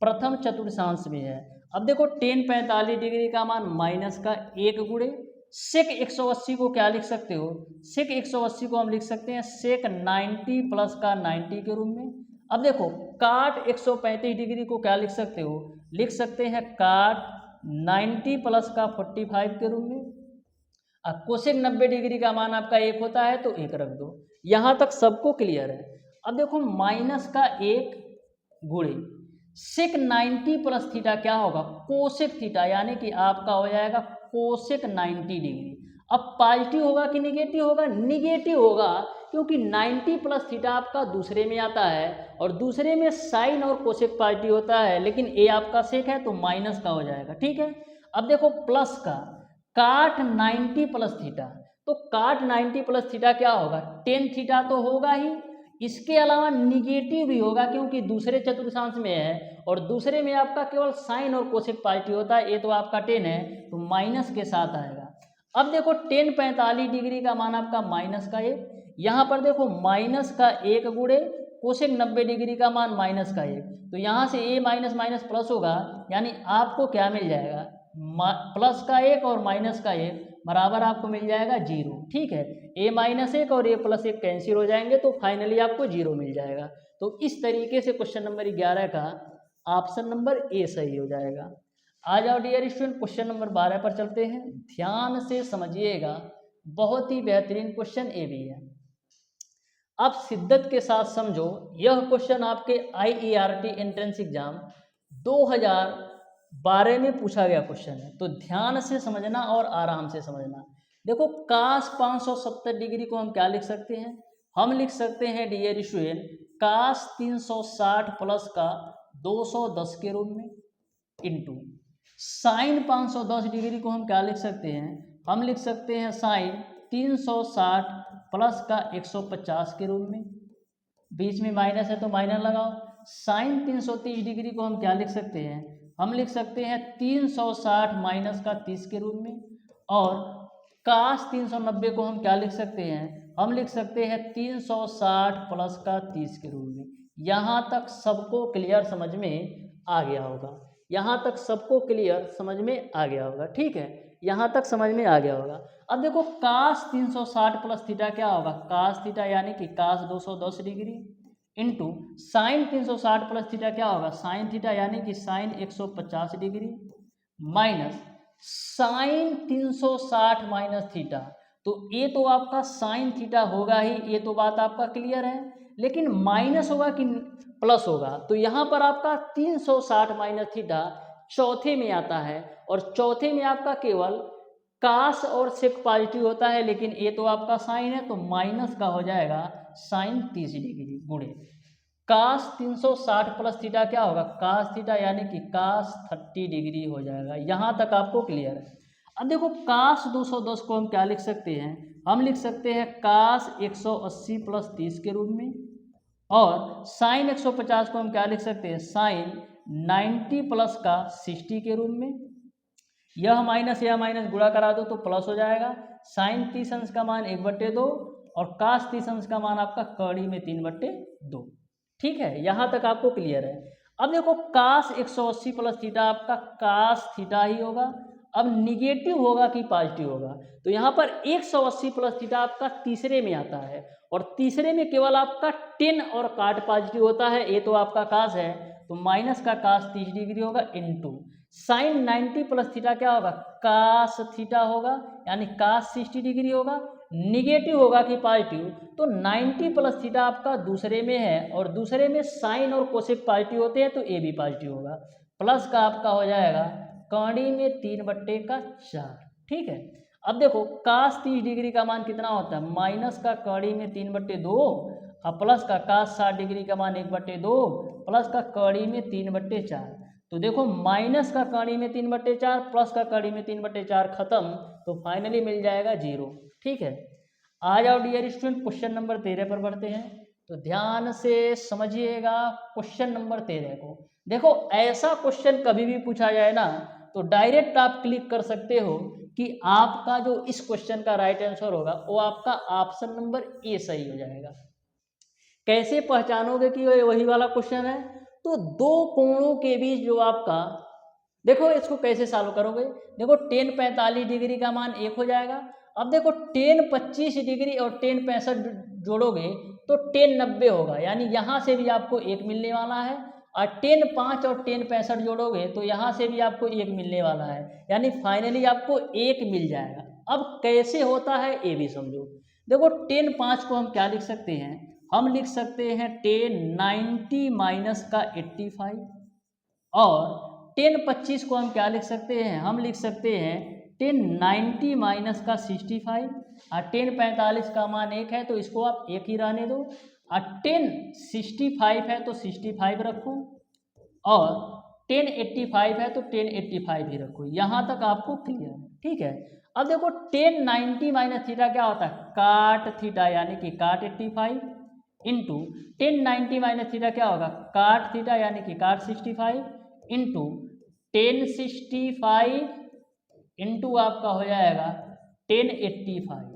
प्रथम चतुर्थांश में है। अब देखो टेन 45 डिग्री का मान माइनस का 1 गुणे सेक 180 को क्या लिख सकते हो, सेक 180 को हम लिख सकते हैं सेक 90 प्लस का 90 के रूप में। अब देखो काट 135 डिग्री को क्या लिख सकते हो, लिख सकते हैं काट 90 प्लस का 45 के रूप में। अब कोसेक 90 डिग्री का मान आपका 1 होता है, तो 1 रख दो। यहाँ तक सबको क्लियर है। अब देखो माइनस का 1 गुणे सेक 90 प्लस थीटा क्या होगा, कोसेक थीटा, यानी कि आपका हो जाएगा कोसेक 90 डिग्री। अब पॉजिटिव होगा कि निगेटिव होगा, निगेटिव होगा, क्योंकि 90 प्लस थीटा आपका दूसरे में आता है, और दूसरे में साइन और कोसेक पॉजिटिव होता है, लेकिन ए आपका सेक है तो माइनस का हो जाएगा, ठीक है। अब देखो प्लस का काट 90 प्लस थीटा, तो काट 90 प्लस थीटा क्या होगा, टेन थीटा तो होगा ही, इसके अलावा निगेटिव भी होगा, क्योंकि दूसरे चतुर्थांश में है, और दूसरे में आपका केवल साइन और कोसेक पॉजिटिव होता है। ये तो आपका 10 है, तो माइनस के साथ आएगा। अब देखो टेन 45 डिग्री का मान आपका माइनस का 1, यहाँ पर देखो माइनस का 1 गुणे कोसेक 90 डिग्री का मान माइनस का 1, तो यहाँ से ए माइनस माइनस प्लस होगा, यानी आपको क्या मिल जाएगा, प्लस का 1 और माइनस का 1 बराबर आपको मिल जाएगा 0, ठीक है। ए माइनस 1 और ए प्लस 1 कैंसिल हो जाएंगे, तो फाइनली आपको 0 मिल जाएगा। तो इस तरीके से क्वेश्चन नंबर 11 का ऑप्शन नंबर ए सही हो जाएगा। आ जाओ डियर स्टूडेंट क्वेश्चन नंबर 12 पर चलते हैं। ध्यान से समझिएगा, बहुत ही बेहतरीन क्वेश्चन ए भी है। अब शिद्दत के साथ समझो, यह क्वेश्चन आपके IERT एंट्रेंस एग्जाम 2012 में पूछा गया क्वेश्चन है, तो ध्यान से समझना और आराम से समझना। देखो कास 570 डिग्री को हम क्या लिख सकते हैं, हम लिख सकते हैं डियर स्टूडेंट कास 360 प्लस का 210 के रूप में इंटू साइन 510 डिग्री को हम क्या लिख सकते हैं, हम लिख सकते हैं साइन 360 प्लस का 150 के रूप में, बीच में माइनस है तो माइनस लगाओ। साइन 330 डिग्री को हम क्या लिख सकते हैं, हम लिख सकते हैं 360 माइनस का 30 के रूप में, और कास 390 को हम क्या लिख सकते हैं, हम लिख सकते हैं 360 प्लस का 30 के रूप में। यहाँ तक सबको क्लियर समझ में आ गया होगा, यहाँ तक सबको क्लियर समझ में आ गया होगा, ठीक है, यहाँ तक समझ में आ गया होगा। अब देखो कास 360 प्लस थीटा क्या होगा, कास थीटा यानी कि cos 210 degree into sine 360 plus theta क्या होगा, साइन थीटा यानी कि sine 150 degree minus sine 360 minus theta. तो ये तो आपका साइन थीटा होगा ही, ये तो बात आपका क्लियर है, लेकिन माइनस होगा कि प्लस होगा। तो यहाँ पर आपका 360 माइनस थीटा चौथे में आता है, और चौथे में आपका केवल कास और सेक पॉजिटिव होता है, लेकिन ये तो आपका साइन है, तो माइनस का हो जाएगा साइन 30 डिग्री गुणे कास 360 प्लस थीटा क्या होगा, कास थीटा यानी कि कास 30 डिग्री हो जाएगा। यहाँ तक आपको क्लियर है। अब देखो कास 210 को हम क्या लिख सकते हैं, हम लिख सकते हैं कास 180 प्लस 30 के रूप में, और साइन 150 को हम क्या लिख सकते हैं, साइन 90 प्लस का 60 के रूप में। यह माइनस गुणा करा दो तो प्लस हो जाएगा। साइन 30 अंश का मान 1/2 और कास 30 अंश का मान आपका कड़ी में 3/2। ठीक है, यहाँ तक आपको क्लियर है। अब देखो कास 180 प्लस थीटा आपका कास थीटा ही होगा। अब निगेटिव होगा कि पॉजिटिव होगा, तो यहाँ पर 180 प्लस थीटा आपका तीसरे में आता है, और तीसरे में केवल आपका 10 और काट पॉजिटिव होता है, ये तो आपका कास है, तो माइनस का कास 30 डिग्री होगा इंटू साइन 90 प्लस थीटा क्या होगा, कास थीटा होगा, यानी कास 60 डिग्री होगा। निगेटिव होगा कि पॉजिटिव, तो 90 प्लस थीटा आपका दूसरे में है, और दूसरे में साइन और कोसेक पॉजिटिव होते हैं, तो ए भी पॉजिटिव होगा। प्लस का आपका हो जाएगा कड़ी में 3/4। ठीक है, अब देखो कास 30 डिग्री का मान कितना होता है, माइनस का कड़ी में 3/2 और प्लस का कास 60 डिग्री का मान 1/2 प्लस का कड़ी में 3/4। तो देखो माइनस का कड़ी में 3/4 प्लस का कड़ी में 3/4 खत्म, तो फाइनली मिल जाएगा 0। ठीक है, आ जाओ डियर स्टूडेंट, क्वेश्चन नंबर 13 पर बढ़ते हैं। तो ध्यान से समझिएगा क्वेश्चन नंबर 13 को। देखो ऐसा क्वेश्चन कभी भी पूछा जाए ना, तो डायरेक्ट आप क्लिक कर सकते हो कि आपका जो इस क्वेश्चन का राइट आंसर होगा वो आपका ऑप्शन नंबर ए सही हो जाएगा। कैसे पहचानोगे कि ये वही वाला क्वेश्चन है, तो दो कोणों के बीच जो आपका, देखो इसको कैसे सॉल्व करोगे, देखो tan 45 डिग्री का मान 1 हो जाएगा। अब देखो tan 25 डिग्री और tan 65 जोड़ोगे तो tan 90 होगा, यानी यहाँ से भी आपको 1 मिलने वाला है, और tan 5 और tan 65 जोड़ोगे तो यहाँ से भी आपको 1 मिलने वाला है, यानी फाइनली आपको 1 मिल जाएगा। अब कैसे होता है ये भी समझो। देखो tan 5 को हम क्या लिख सकते हैं, हम लिख सकते हैं tan 90 माइनस का 85, और tan 25 को हम क्या लिख सकते हैं, हम लिख सकते हैं tan 90 माइनस का 65, और tan 45 का मान 1 है तो इसको आप 1 ही रहने दो, और tan 65 है तो 65 रखो, और tan 85 है तो tan 85 ही रखो। यहाँ तक आपको क्लियर है। ठीक है, अब देखो tan 90 माइनस थीटा क्या होता है, काट थीटा, यानी कि काट 85 इंटू tan 90 माइनस थीटा क्या होगा, काट थीटा, यानी कि काट 65 इंटू tan 65 इंटू आपका हो जाएगा tan 85।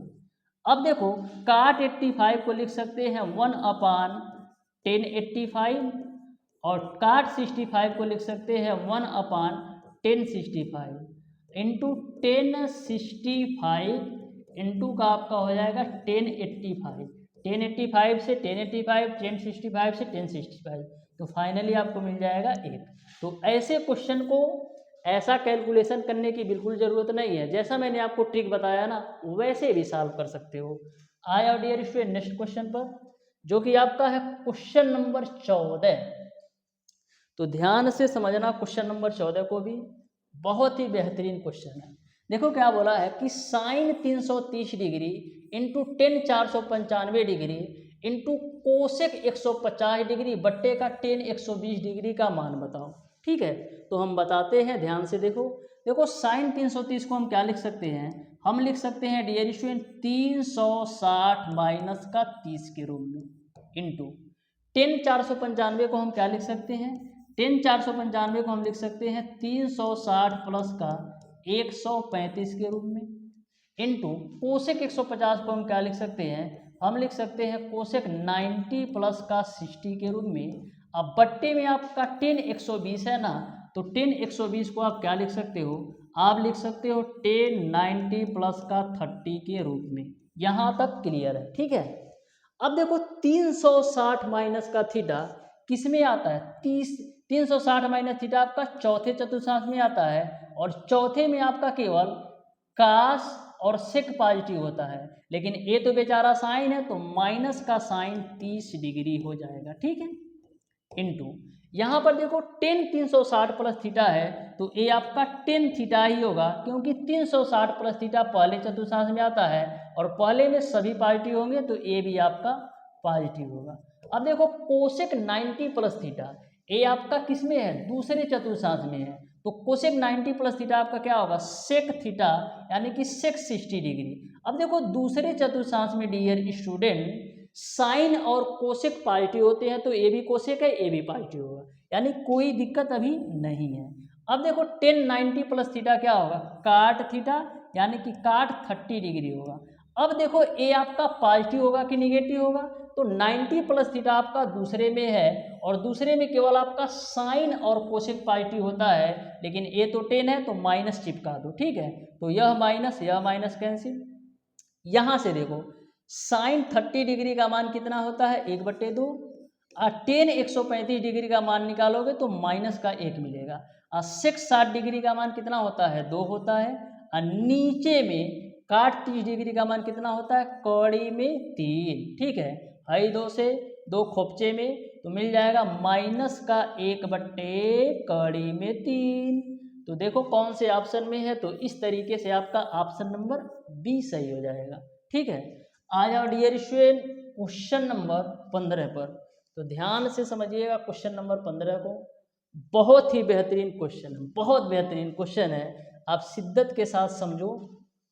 अब देखो काट 85 को लिख सकते हैं 1/tan 85, और काट 65 को लिख सकते हैं 1/tan 65 इंटू tan 65 इंटू का आपका हो जाएगा tan 85। tan 85 से tan 85, tan 65 से tan 65, तो फाइनली आपको मिल जाएगा 1। तो ऐसे क्वेश्चन को ऐसा कैलकुलेशन करने की बिल्कुल ज़रूरत नहीं है, जैसा मैंने आपको ट्रिक बताया ना वैसे भी सॉल्व कर सकते हो। आया डियर स्टूडेंट नेक्स्ट क्वेश्चन पर, जो कि आपका है क्वेश्चन नंबर 14। तो ध्यान से समझना क्वेश्चन नंबर 14 को भी, बहुत ही बेहतरीन क्वेश्चन है। देखो क्या बोला है कि sine 330 degree into tan 495 degree into cosec 150 degree बट्टे का टेन 120 डिग्री का मान बताओ। ठीक है, तो हम बताते हैं, ध्यान से देखो साइन 330 को हम क्या लिख सकते हैं, हम लिख सकते हैं डियर स्टूडेंट 360 माइनस का 30 के रूप में इंटू टेन 495 को हम क्या लिख सकते हैं, टेन 495 को हम लिख सकते हैं 360 प्लस का 135 के रूप में इंटू कोसेक 150 को हम क्या लिख सकते हैं, हम लिख सकते हैं कोसेक 90 प्लस का 60 के रूप में। अब बट्टे में आपका टेन 120 है ना, तो टेन 120 को आप क्या लिख सकते हो, आप लिख सकते हो टेन 90 प्लस का 30 के रूप में। यहाँ तक क्लियर है। ठीक है, अब देखो 360 माइनस का थीटा किस में आता है, 360 माइनस थीटा आपका चौथे चतुर्थांश में आता है, और चौथे में आपका केवल कास और सेक पॉजिटिव होता है, लेकिन ए तो बेचारा साइन है, तो माइनस का साइन 30 डिग्री हो जाएगा। ठीक है, इंटू यहाँ पर देखो टेन 360 प्लस थीटा है, तो ए आपका टेन थीटा ही होगा, क्योंकि 360 प्लस थीटा पहले चतुर्थांश में आता है और पहले में सभी पॉजिटिव होंगे, तो ए भी आपका पॉजिटिव होगा। अब देखो कोसेक 90 प्लस थीटा, ए आपका किस में है, दूसरे चतुर्थांश में है, तो कोसेक 90 प्लस थीटा आपका क्या होगा, सेक थीटा, यानी कि सेक 60 डिग्री। अब देखो दूसरे चतुर्थांश में डियर स्टूडेंट साइन और कोसेक पॉजिटिव होते हैं, तो ए भी कोसेक है, ए भी पॉजिटिव होगा, यानी कोई दिक्कत अभी नहीं है। अब देखो टेन 90 प्लस थीटा क्या होगा, काट थीटा, यानी कि काट 30 डिग्री होगा। अब देखो ए आपका पॉजिटिव होगा कि निगेटिव होगा, तो 90 प्लस थीटा आपका दूसरे में है, और दूसरे में केवल आपका साइन और कोसेक पॉजिटिव होता है, लेकिन ए तो 10 है, तो माइनस चिपका दो। ठीक है, तो यह माइनस कैंसिल। यहाँ से देखो साइन 30 डिग्री का मान कितना होता है, 1/2, और टेन 135 डिग्री का मान निकालोगे तो माइनस का 1 मिलेगा, और सेक 60 डिग्री का मान कितना होता है, 2 होता है, और नीचे में काट 30 डिग्री का मान कितना होता है, कौड़ी में 3। ठीक है, हाई 2 से 2 खोपचे में, तो मिल जाएगा माइनस का 1/, कौड़ी में 3। तो देखो कौन से ऑप्शन में है, तो इस तरीके से आपका ऑप्शन नंबर बी सही हो जाएगा। ठीक है, आ जाओ डियर स्टूडेंट क्वेश्चन नंबर 15 पर। तो ध्यान से समझिएगा क्वेश्चन नंबर 15 को, बहुत ही बेहतरीन क्वेश्चन है, बहुत बेहतरीन क्वेश्चन है, आप शिद्दत के साथ समझो।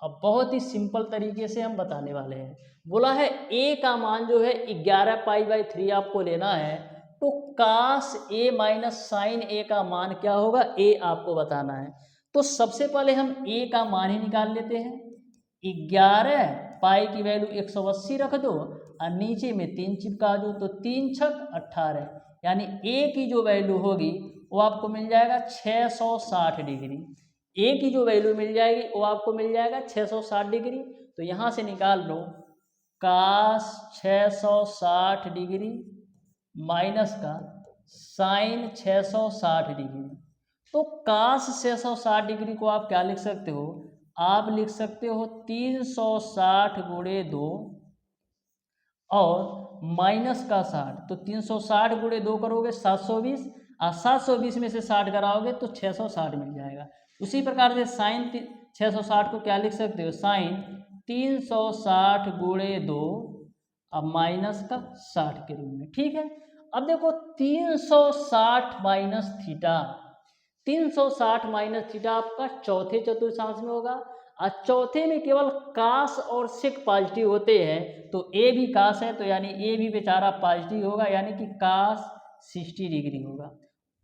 अब बहुत ही सिंपल तरीके से हम बताने वाले हैं। बोला है ए का मान जो है 11π/3 आपको लेना है, तो कास ए माइनस साइन ए का मान क्या होगा, ए आपको बताना है। तो सबसे पहले हम ए का मान ही निकाल लेते हैं। 11 पाई की वैल्यू 180 रख दो, और नीचे में 3 चिपका दो, तो 3 छक 18, यानी ए की जो वैल्यू होगी वो आपको मिल जाएगा 660 डिग्री। ए की जो वैल्यू मिल जाएगी वो आपको मिल जाएगा 660 डिग्री। तो यहाँ से निकाल लो कास 660 डिग्री माइनस का साइन 660 डिग्री। तो कास 660 डिग्री को आप क्या लिख सकते हो, आप लिख सकते हो 360 गुणे 2 और माइनस का 60, तो 360 गुणे 2 करोगे 720, और 720 में से 60 कराओगे तो 660 मिल जाएगा। उसी प्रकार से साइन 660 को क्या लिख सकते हो, साइन 360 गुणे 2 और माइनस का 60 के रूप में। ठीक है, अब देखो 360 माइनस थीटा, 360 माइनस थीटा आपका चौथे चतुर्थांश में होगा, और चौथे में केवल कास और सेक पॉजिटिव होते हैं, तो ए भी कास है, तो यानी ए भी बेचारा पॉजिटिव होगा, यानी कि कास 60 डिग्री होगा।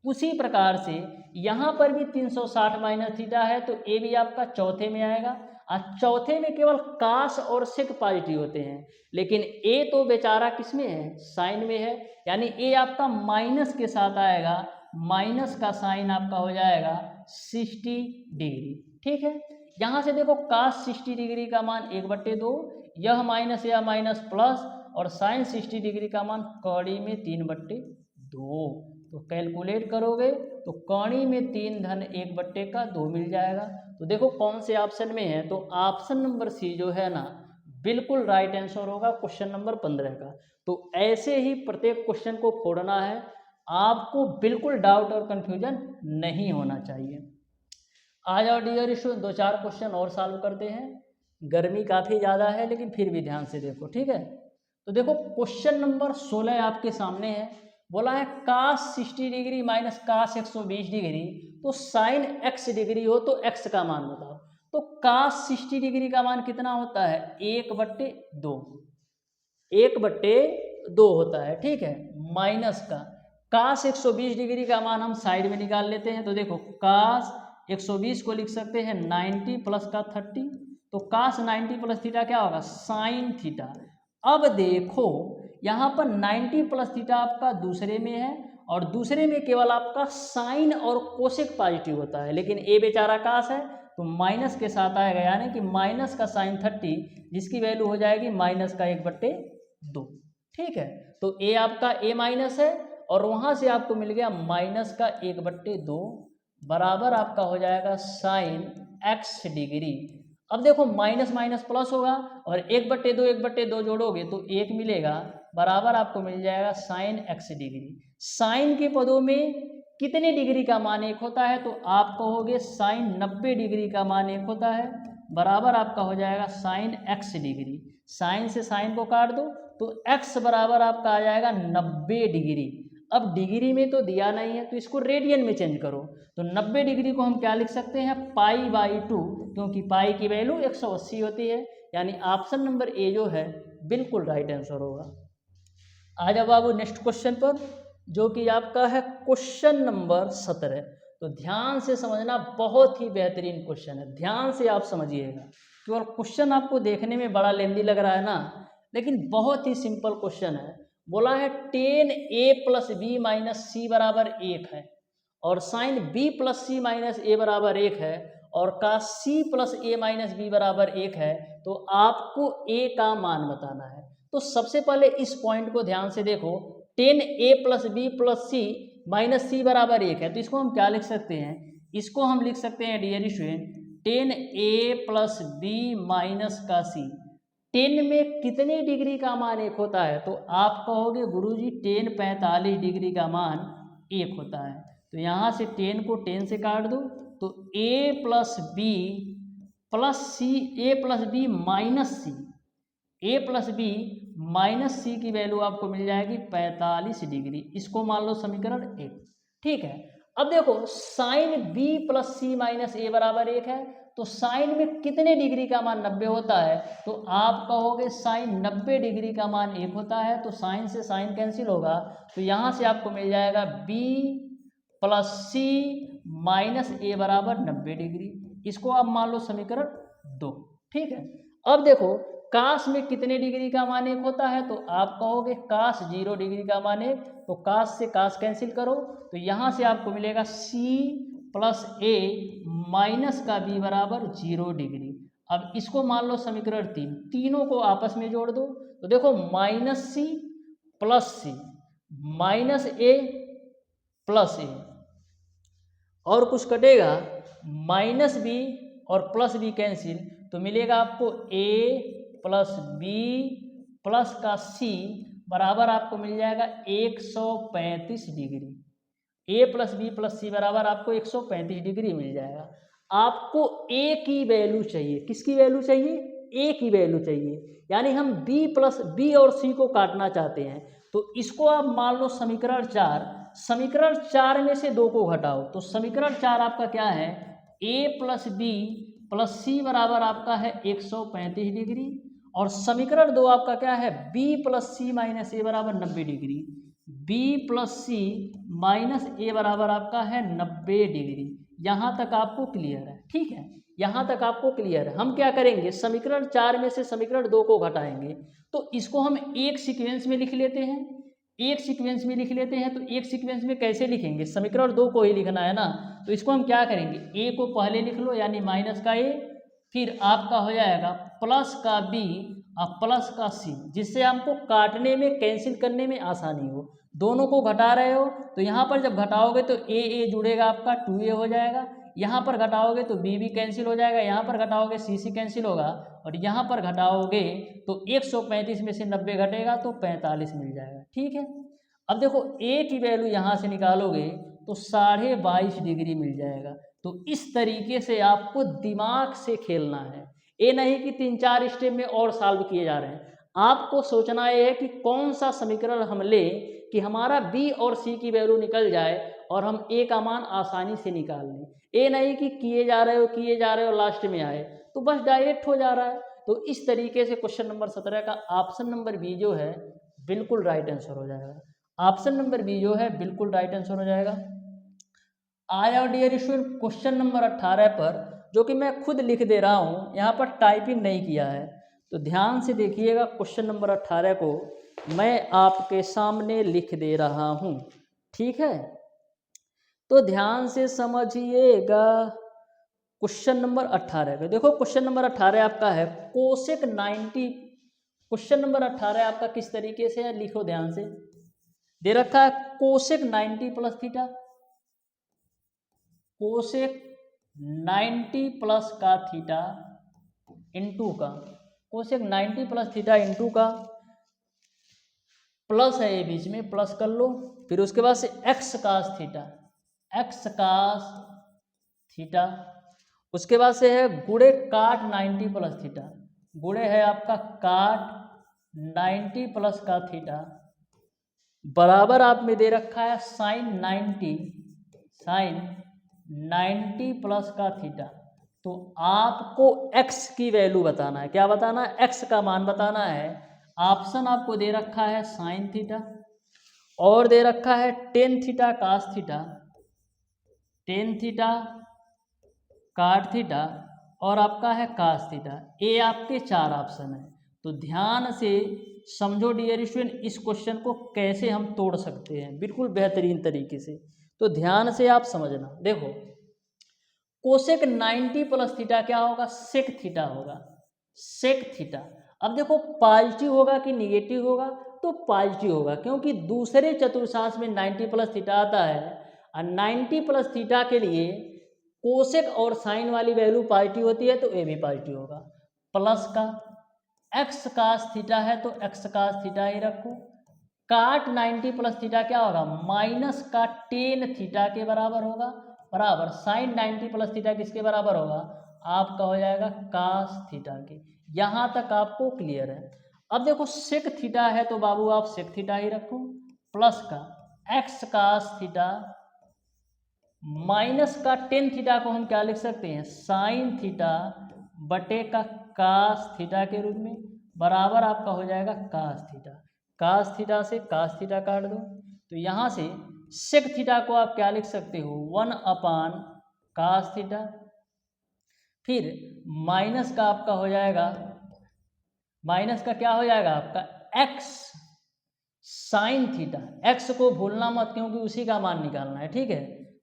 उसी प्रकार से यहाँ पर भी 360 माइनस थीटा है, तो ए भी आपका चौथे में आएगा, और चौथे में केवल कास और सेक पॉजिटिव होते हैं, लेकिन ए तो बेचारा किस में है, साइन में है, यानी ए आपका माइनस के साथ आएगा, माइनस का साइन आपका हो जाएगा 60 डिग्री। ठीक है, यहाँ से देखो कास 60 डिग्री का मान 1/2, यह माइनस प्लस, और साइन 60 डिग्री का मान कौड़ी में 3/2। तो कैलकुलेट करोगे तो कौड़ी में 3 धन 1/2 मिल जाएगा। तो देखो कौन से ऑप्शन में है, तो ऑप्शन नंबर सी जो है ना बिल्कुल राइट आंसर होगा क्वेश्चन नंबर 15 का। तो ऐसे ही प्रत्येक क्वेश्चन को फोड़ना है, आपको बिल्कुल डाउट और कंफ्यूजन नहीं होना चाहिए। आ जाओ डियर स्टूडेंट, 2-4 क्वेश्चन और सॉल्व करते हैं। गर्मी काफ़ी ज़्यादा है, लेकिन फिर भी ध्यान से देखो। ठीक है, तो देखो क्वेश्चन नंबर 16 आपके सामने है, बोला है cos 60 degree minus cos 120 degree, तो साइन x डिग्री हो तो x का मान बताओ। तो cos 60 डिग्री का मान कितना होता है, 1/2, 1/2 होता है, ठीक है। माइनस का cos 120 डिग्री का मान हम साइड में निकाल लेते हैं। तो देखो cos 120 को लिख सकते हैं 90 प्लस का 30, तो cos 90 प्लस थीटा क्या होगा, साइन थीटा। अब देखो यहाँ पर 90 प्लस थीटा आपका दूसरे में है, और दूसरे में केवल आपका साइन और कोसेक पॉजिटिव होता है, लेकिन ए बेचारा कास है तो माइनस के साथ आएगा, यानी कि माइनस का साइन 30, जिसकी वैल्यू हो जाएगी माइनस का 1/2, ठीक है। तो ए आपका ए माइनस है, और वहाँ से आपको मिल गया माइनस का 1/2 बराबर आपका हो जाएगा साइन x डिग्री। अब देखो माइनस माइनस प्लस होगा, और 1/2 जोड़ोगे तो 1 मिलेगा, बराबर आपको मिल जाएगा साइन x डिग्री। साइन के पदों में कितने डिग्री का मान 1 होता है, तो आप कहोगे साइन 90 डिग्री का मान 1 होता है, बराबर आपका हो जाएगा साइन x डिग्री। साइन से साइन को काट दो तो x बराबर आपका आ जाएगा 90 डिग्री। अब डिग्री में तो दिया नहीं है, तो इसको रेडियन में चेंज करो, तो 90 डिग्री को हम क्या लिख सकते हैं, π/2, क्योंकि पाई की वैल्यू 180 होती है, यानी ऑप्शन नंबर ए जो है बिल्कुल राइट आंसर होगा। आ जाओ बाबू नेक्स्ट क्वेश्चन पर, जो कि आपका है क्वेश्चन नंबर 17। तो ध्यान से समझना, बहुत ही बेहतरीन क्वेश्चन है, ध्यान से आप समझिएगा। केवल क्वेश्चन आपको देखने में बड़ा लेंदी लग रहा है ना, लेकिन बहुत ही सिंपल क्वेश्चन है। बोला है 10a + b - c बराबर 1 है, और साइन b + c - a बराबर 1 है, और cos c + a - b बराबर 1 है, तो आपको a का मान बताना है। तो सबसे पहले इस पॉइंट को ध्यान से देखो, 10a + b + c - c बराबर 1 है, तो इसको हम क्या लिख सकते हैं, इसको हम लिख सकते हैं डियर स्टूडेंट 10a + b - का c। 10 में कितने डिग्री का मान 1 होता है, तो आप कहोगे गुरुजी 10 45 डिग्री का मान 1 होता है। तो यहाँ से 10 को 10 से काट दो, तो a + b + c, a + b - c, a + b - c की वैल्यू आपको मिल जाएगी 45 डिग्री। इसको मान लो समीकरण 1, ठीक है। अब देखो साइन b + c - a बराबर 1 है, तो साइन में कितने डिग्री का मान 90 होता है, तो आप कहोगे साइन 90 डिग्री का मान 1 होता है, तो साइन से साइन कैंसिल होगा, तो यहाँ से आपको मिल जाएगा b + c - a बराबर 90 डिग्री। इसको आप मान लो समीकरण 2, ठीक है। अब देखो कास में कितने डिग्री का मान 1 होता है, तो आप कहोगे कास 0 डिग्री का मान 1, तो कास से कास कैंसिल करो, तो यहाँ से आपको मिलेगा c + a - का b बराबर 0 डिग्री। अब इसको मान लो समीकरण 3, तीनों को आपस में जोड़ दो, तो देखो -c + c -a + a, और कुछ कटेगा -b और +b कैंसिल, तो मिलेगा आपको a + b + का c बराबर आपको मिल जाएगा 135 डिग्री। a + b + c बराबर आपको 135 डिग्री मिल जाएगा। आपको a की वैल्यू चाहिए, किसकी वैल्यू चाहिए, a की वैल्यू चाहिए, यानी हम b और c को काटना चाहते हैं। तो इसको आप मान लो समीकरण 4, समीकरण 4 में से 2 को घटाओ, तो समीकरण 4 आपका क्या है, a + b + c बराबर आपका है 135 डिग्री, और समीकरण 2 आपका क्या है, b + c - a बराबर 90 डिग्री, b + c - a बराबर आपका है 90 डिग्री। यहाँ तक आपको क्लियर है, ठीक है, यहाँ तक आपको क्लियर है। हम क्या करेंगे, समीकरण 4 में से समीकरण 2 को घटाएंगे, तो इसको हम एक सीक्वेंस में लिख लेते हैं, एक सीक्वेंस में लिख लेते हैं। तो एक सीक्वेंस में कैसे लिखेंगे, समीकरण 2 को ही लिखना है ना, तो इसको हम क्या करेंगे, a को पहले लिख लो, यानी माइनस का a, फिर आपका हो जाएगा प्लस का b और प्लस का c, जिससे हमको काटने में कैंसिल करने में आसानी हो। दोनों को घटा रहे हो, तो यहाँ पर जब घटाओगे तो a जुड़ेगा आपका 2a हो जाएगा, यहाँ पर घटाओगे तो b कैंसिल हो जाएगा, यहाँ पर घटाओगे c कैंसिल होगा, और यहाँ पर घटाओगे तो 135 में से 90 घटेगा तो 45 मिल जाएगा, ठीक है। अब देखो a की वैल्यू यहाँ से निकालोगे तो 22.5 डिग्री मिल जाएगा। तो इस तरीके से आपको दिमाग से खेलना है, ये नहीं कि 3-4 स्टेप में और सॉल्व किए जा रहे हैं। आपको सोचना ये है कि कौन सा समीकरण हम लें कि हमारा बी और सी की वैल्यू निकल जाए और हम ए का मान आसानी से निकाल लें। ये नहीं कि किए जा रहे हो लास्ट में आए तो बस डायरेक्ट हो जा रहा है। तो इस तरीके से क्वेश्चन नंबर 17 का ऑप्शन नंबर बी जो है बिल्कुल राइट आंसर हो जाएगा। ऑप्शन नंबर बी जो है बिल्कुल राइट आंसर हो जाएगा। आ जाओ डियर स्टूडेंट क्वेश्चन नंबर 18 पर, जो कि मैं खुद लिख दे रहा हूँ, यहाँ पर टाइपिंग नहीं किया है, तो ध्यान से देखिएगा। क्वेश्चन नंबर 18 को मैं आपके सामने लिख दे रहा हूँ, ठीक है, तो ध्यान से समझिएगा। क्वेश्चन नंबर 18 का देखो, क्वेश्चन नंबर 18 आपका है कोसेक 90। क्वेश्चन नंबर 18 आपका किस तरीके से है, लिखो ध्यान से। दे रखा है cosec 90 plus theta, cosec 90 plus का थीटा इंटू का, कोसेक 90 प्लस थीटा इंटू का, प्लस है ये बीच में, प्लस कर लो। फिर उसके बाद से x cos theta, x cos theta, उसके बाद से है गुणे काट 90 प्लस थीटा, गुणे है आपका काट 90 प्लस का थीटा, बराबर आप में दे रखा है साइन 90 प्लस का थीटा। तो आपको x की वैल्यू बताना है, क्या बताना है, x का मान बताना है। ऑप्शन आपको दे रखा है साइन थीटा और दे रखा है tan theta cos theta, tan theta cot theta और आपका है कास थीटा। ये आपके चार ऑप्शन है। तो ध्यान से समझो डियर स्टूडेंट, इस क्वेश्चन को कैसे हम तोड़ सकते हैं बिल्कुल बेहतरीन तरीके से। तो ध्यान से आप समझना। देखो कोसेक 90 प्लस थीटा क्या होगा, सेक थीटा होगा, सेक थीटा। अब देखो पॉजिटिव होगा कि निगेटिव होगा, तो पॉजिटिव होगा, क्योंकि दूसरे चतुर्थांश में 90 प्लस थीटा आता है और 90 प्लस थीटा के लिए कोसेक और साइन वाली वैल्यू पॉजिटिव होती है, तो ये भी पॉजिटिव होगा। प्लस का एक्स कास थीटा है तो एक्स कास थीटा ही रखो। काट 90 प्लस थीटा क्या होगा, माइनस का टेन थीटा के बराबर होगा, बराबर साइन 90 प्लस थीटा किसके बराबर होगा, आपका हो जाएगा कास थीटा के। यहाँ तक आपको क्लियर है। अब देखो सेक थीटा है तो बाबू आप सेक थीटा ही रखो, प्लस का एक्स कास थीटा माइनस का टेन थीटा को हम क्या लिख सकते हैं, साइन थीटा बटे का कास थीटा के रूप में, बराबर आपका हो जाएगा कास थीटा। कास थीटा से कास थीटा काट दो, तो यहाँ से सेक थीटा को आप क्या लिख सकते हो, 1 कास थीटा। फिर माइनस का आपका हो जाएगा, माइनस का क्या हो जाएगा आपका एक्स साइन थीटा, एक्स को भूलना मत क्योंकि उसी का मान निकालना है, ठीक है,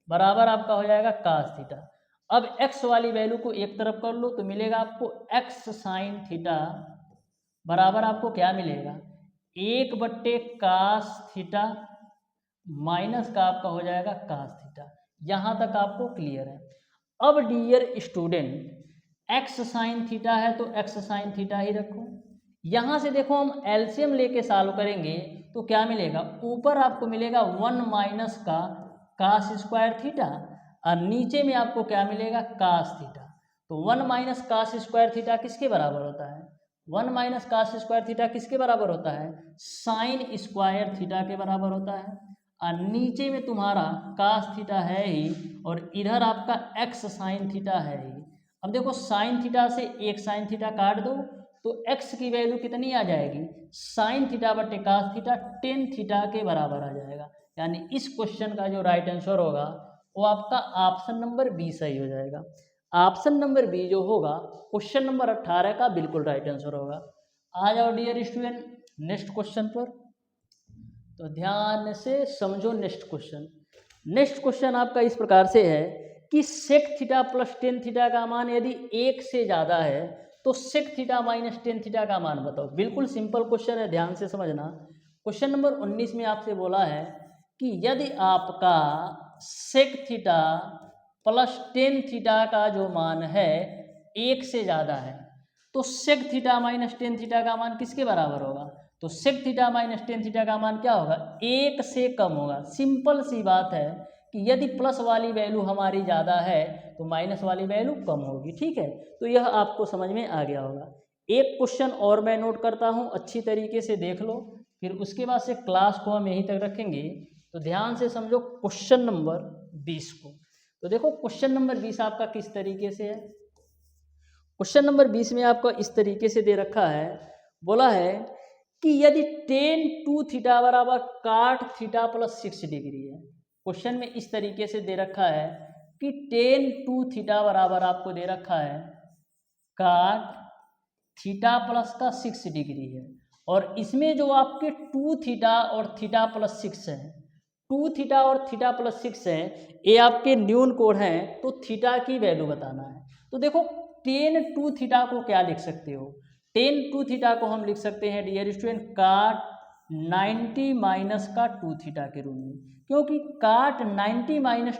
बराबर आपका हो जाएगा कास थीटा। अब x वाली वैल्यू को एक तरफ कर लो तो मिलेगा आपको x साइन थीटा बराबर आपको क्या मिलेगा, 1 कास थीटा माइनस का आपका हो जाएगा कास थीटा। यहाँ तक आपको क्लियर है। अब dear student x sine theta है तो x साइन थीटा ही रखो। यहाँ से देखो हम एलसीएम लेके सॉल्व करेंगे तो क्या मिलेगा, ऊपर आपको मिलेगा 1 माइनस का कास स्क्वायर थीटा और नीचे में आपको क्या मिलेगा, कास थीटा। तो 1 माइनस कास स्क्वायर थीटा किसके बराबर होता है, 1 माइनस कास स्क्वायर थीटा किसके बराबर होता है, साइन स्क्वायर थीटा के बराबर होता है। और नीचे में तुम्हारा कास थीटा है ही और इधर आपका एक्स साइन थीटा है ही। अब देखो साइन थीटा से एक साइन थीटा काट दो तो x की वैल्यू कितनी आ जाएगी, साइन थीटा बटे कास थीटा टेन थीटा के बराबर आ जाएगा। यानी इस क्वेश्चन का जो राइट आंसर होगा वो आपका ऑप्शन नंबर बी सही हो जाएगा। ऑप्शन नंबर बी जो होगा क्वेश्चन नंबर 18 का बिल्कुल राइट आंसर होगा। आ जाओ डियर स्टूडेंट नेक्स्ट क्वेश्चन पर, तो ध्यान से समझो नेक्स्ट क्वेश्चन। नेक्स्ट क्वेश्चन आपका इस प्रकार से है कि sec theta plus tan theta का मान यदि एक से ज़्यादा है तो sec theta minus tan theta का मान बताओ। बिल्कुल सिंपल क्वेश्चन है, ध्यान से समझना। क्वेश्चन नंबर 19 में आपसे बोला है कि यदि आपका sec theta plus tan theta का जो मान है एक से ज़्यादा है तो sec theta minus tan theta का मान किसके बराबर होगा, तो sec theta minus tan theta का मान क्या होगा, एक से कम होगा। सिंपल सी बात है कि यदि प्लस वाली वैल्यू हमारी ज़्यादा है तो माइनस वाली वैल्यू कम होगी, ठीक है। तो यह आपको समझ में आ गया होगा। एक क्वेश्चन और मैं नोट करता हूँ, अच्छी तरीके से देख लो, फिर उसके बाद से क्लास को हम यहीं तक रखेंगे। तो ध्यान से समझो क्वेश्चन नंबर 20 को। तो देखो क्वेश्चन नंबर 20 आपका किस तरीके से है। क्वेश्चन नंबर 20 में आपको इस तरीके से दे रखा है, बोला है कि यदि टेन टू थीटा बराबर काट थीटा प्लस 6 डिग्री है। क्वेश्चन में इस तरीके से दे रखा है कि टेन टू थीटा बराबर आपको दे रखा है काट थीटा प्लस का 6 डिग्री है, और इसमें जो आपके टू थीटा और थीटा प्लस 6 है, टू थीटा और थीटा प्लस 6 है, ये आपके न्यून कोण हैं, तो थीटा की वैल्यू बताना है। तो देखो टेन टू थीटा को क्या लिख सकते हो, टेन टू थीटा को हम लिख सकते हैं डियर स्टूडेंट काट 90 माइनस का टू थीटा के रूप में, क्योंकि काट 90 माइनस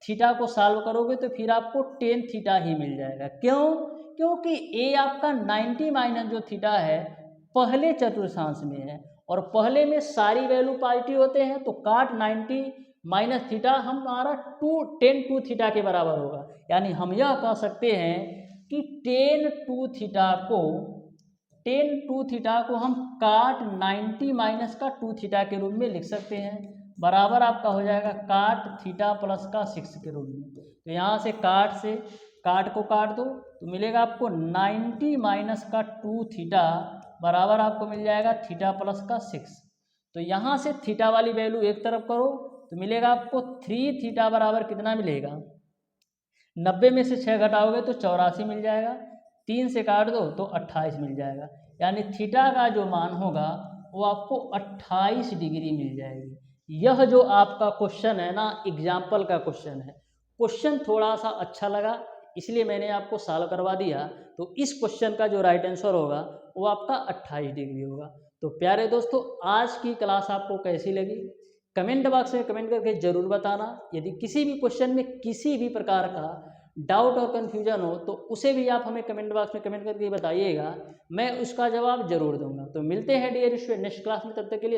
थीटा को सॉल्व करोगे तो फिर आपको टेन थीटा ही मिल जाएगा। क्यों? क्योंकि ए आपका 90 माइनस जो थीटा है पहले चतुर्थांश में है, और पहले में सारी वैल्यू पॉजिटिव होते हैं, तो काट 90 माइनस थीटा हमारा टेन टू थीटा के बराबर होगा। यानी हम यह कह सकते हैं कि टेन टू थीटा को हम काट 90 माइनस का टू थीटा के रूप में लिख सकते हैं, बराबर आपका हो जाएगा काट थीटा प्लस का 6 के रूप में। तो यहाँ से काट को काट दो तो मिलेगा आपको 90 माइनस का टू थीटा बराबर आपको मिल जाएगा थीटा प्लस का 6। तो यहाँ से थीटा वाली वैल्यू एक तरफ करो तो मिलेगा आपको 3 थीटा बराबर कितना मिलेगा, 90 में से 6 घटाओगे तो 84 मिल जाएगा, 3 से काट दो तो 28 मिल जाएगा। यानी थीटा का जो मान होगा वो आपको 28 डिग्री मिल जाएगी। यह जो आपका क्वेश्चन है ना, एग्जाम्पल का क्वेश्चन है, क्वेश्चन थोड़ा सा अच्छा लगा इसलिए मैंने आपको सॉल्व करवा दिया। तो इस क्वेश्चन का जो राइट आंसर होगा वो आपका 28 डिग्री होगा। तो प्यारे दोस्तों, आज की क्लास आपको कैसी लगी कमेंट बॉक्स में कमेंट करके ज़रूर बताना। यदि किसी भी क्वेश्चन में किसी भी प्रकार का डाउट और कन्फ्यूजन हो तो उसे भी आप हमें कमेंट बॉक्स में कमेंट करके बताइएगा, मैं उसका जवाब जरूर दूंगा। तो मिलते हैं डियर स्टूडेंट नेक्स्ट क्लास में, तब तक के लिए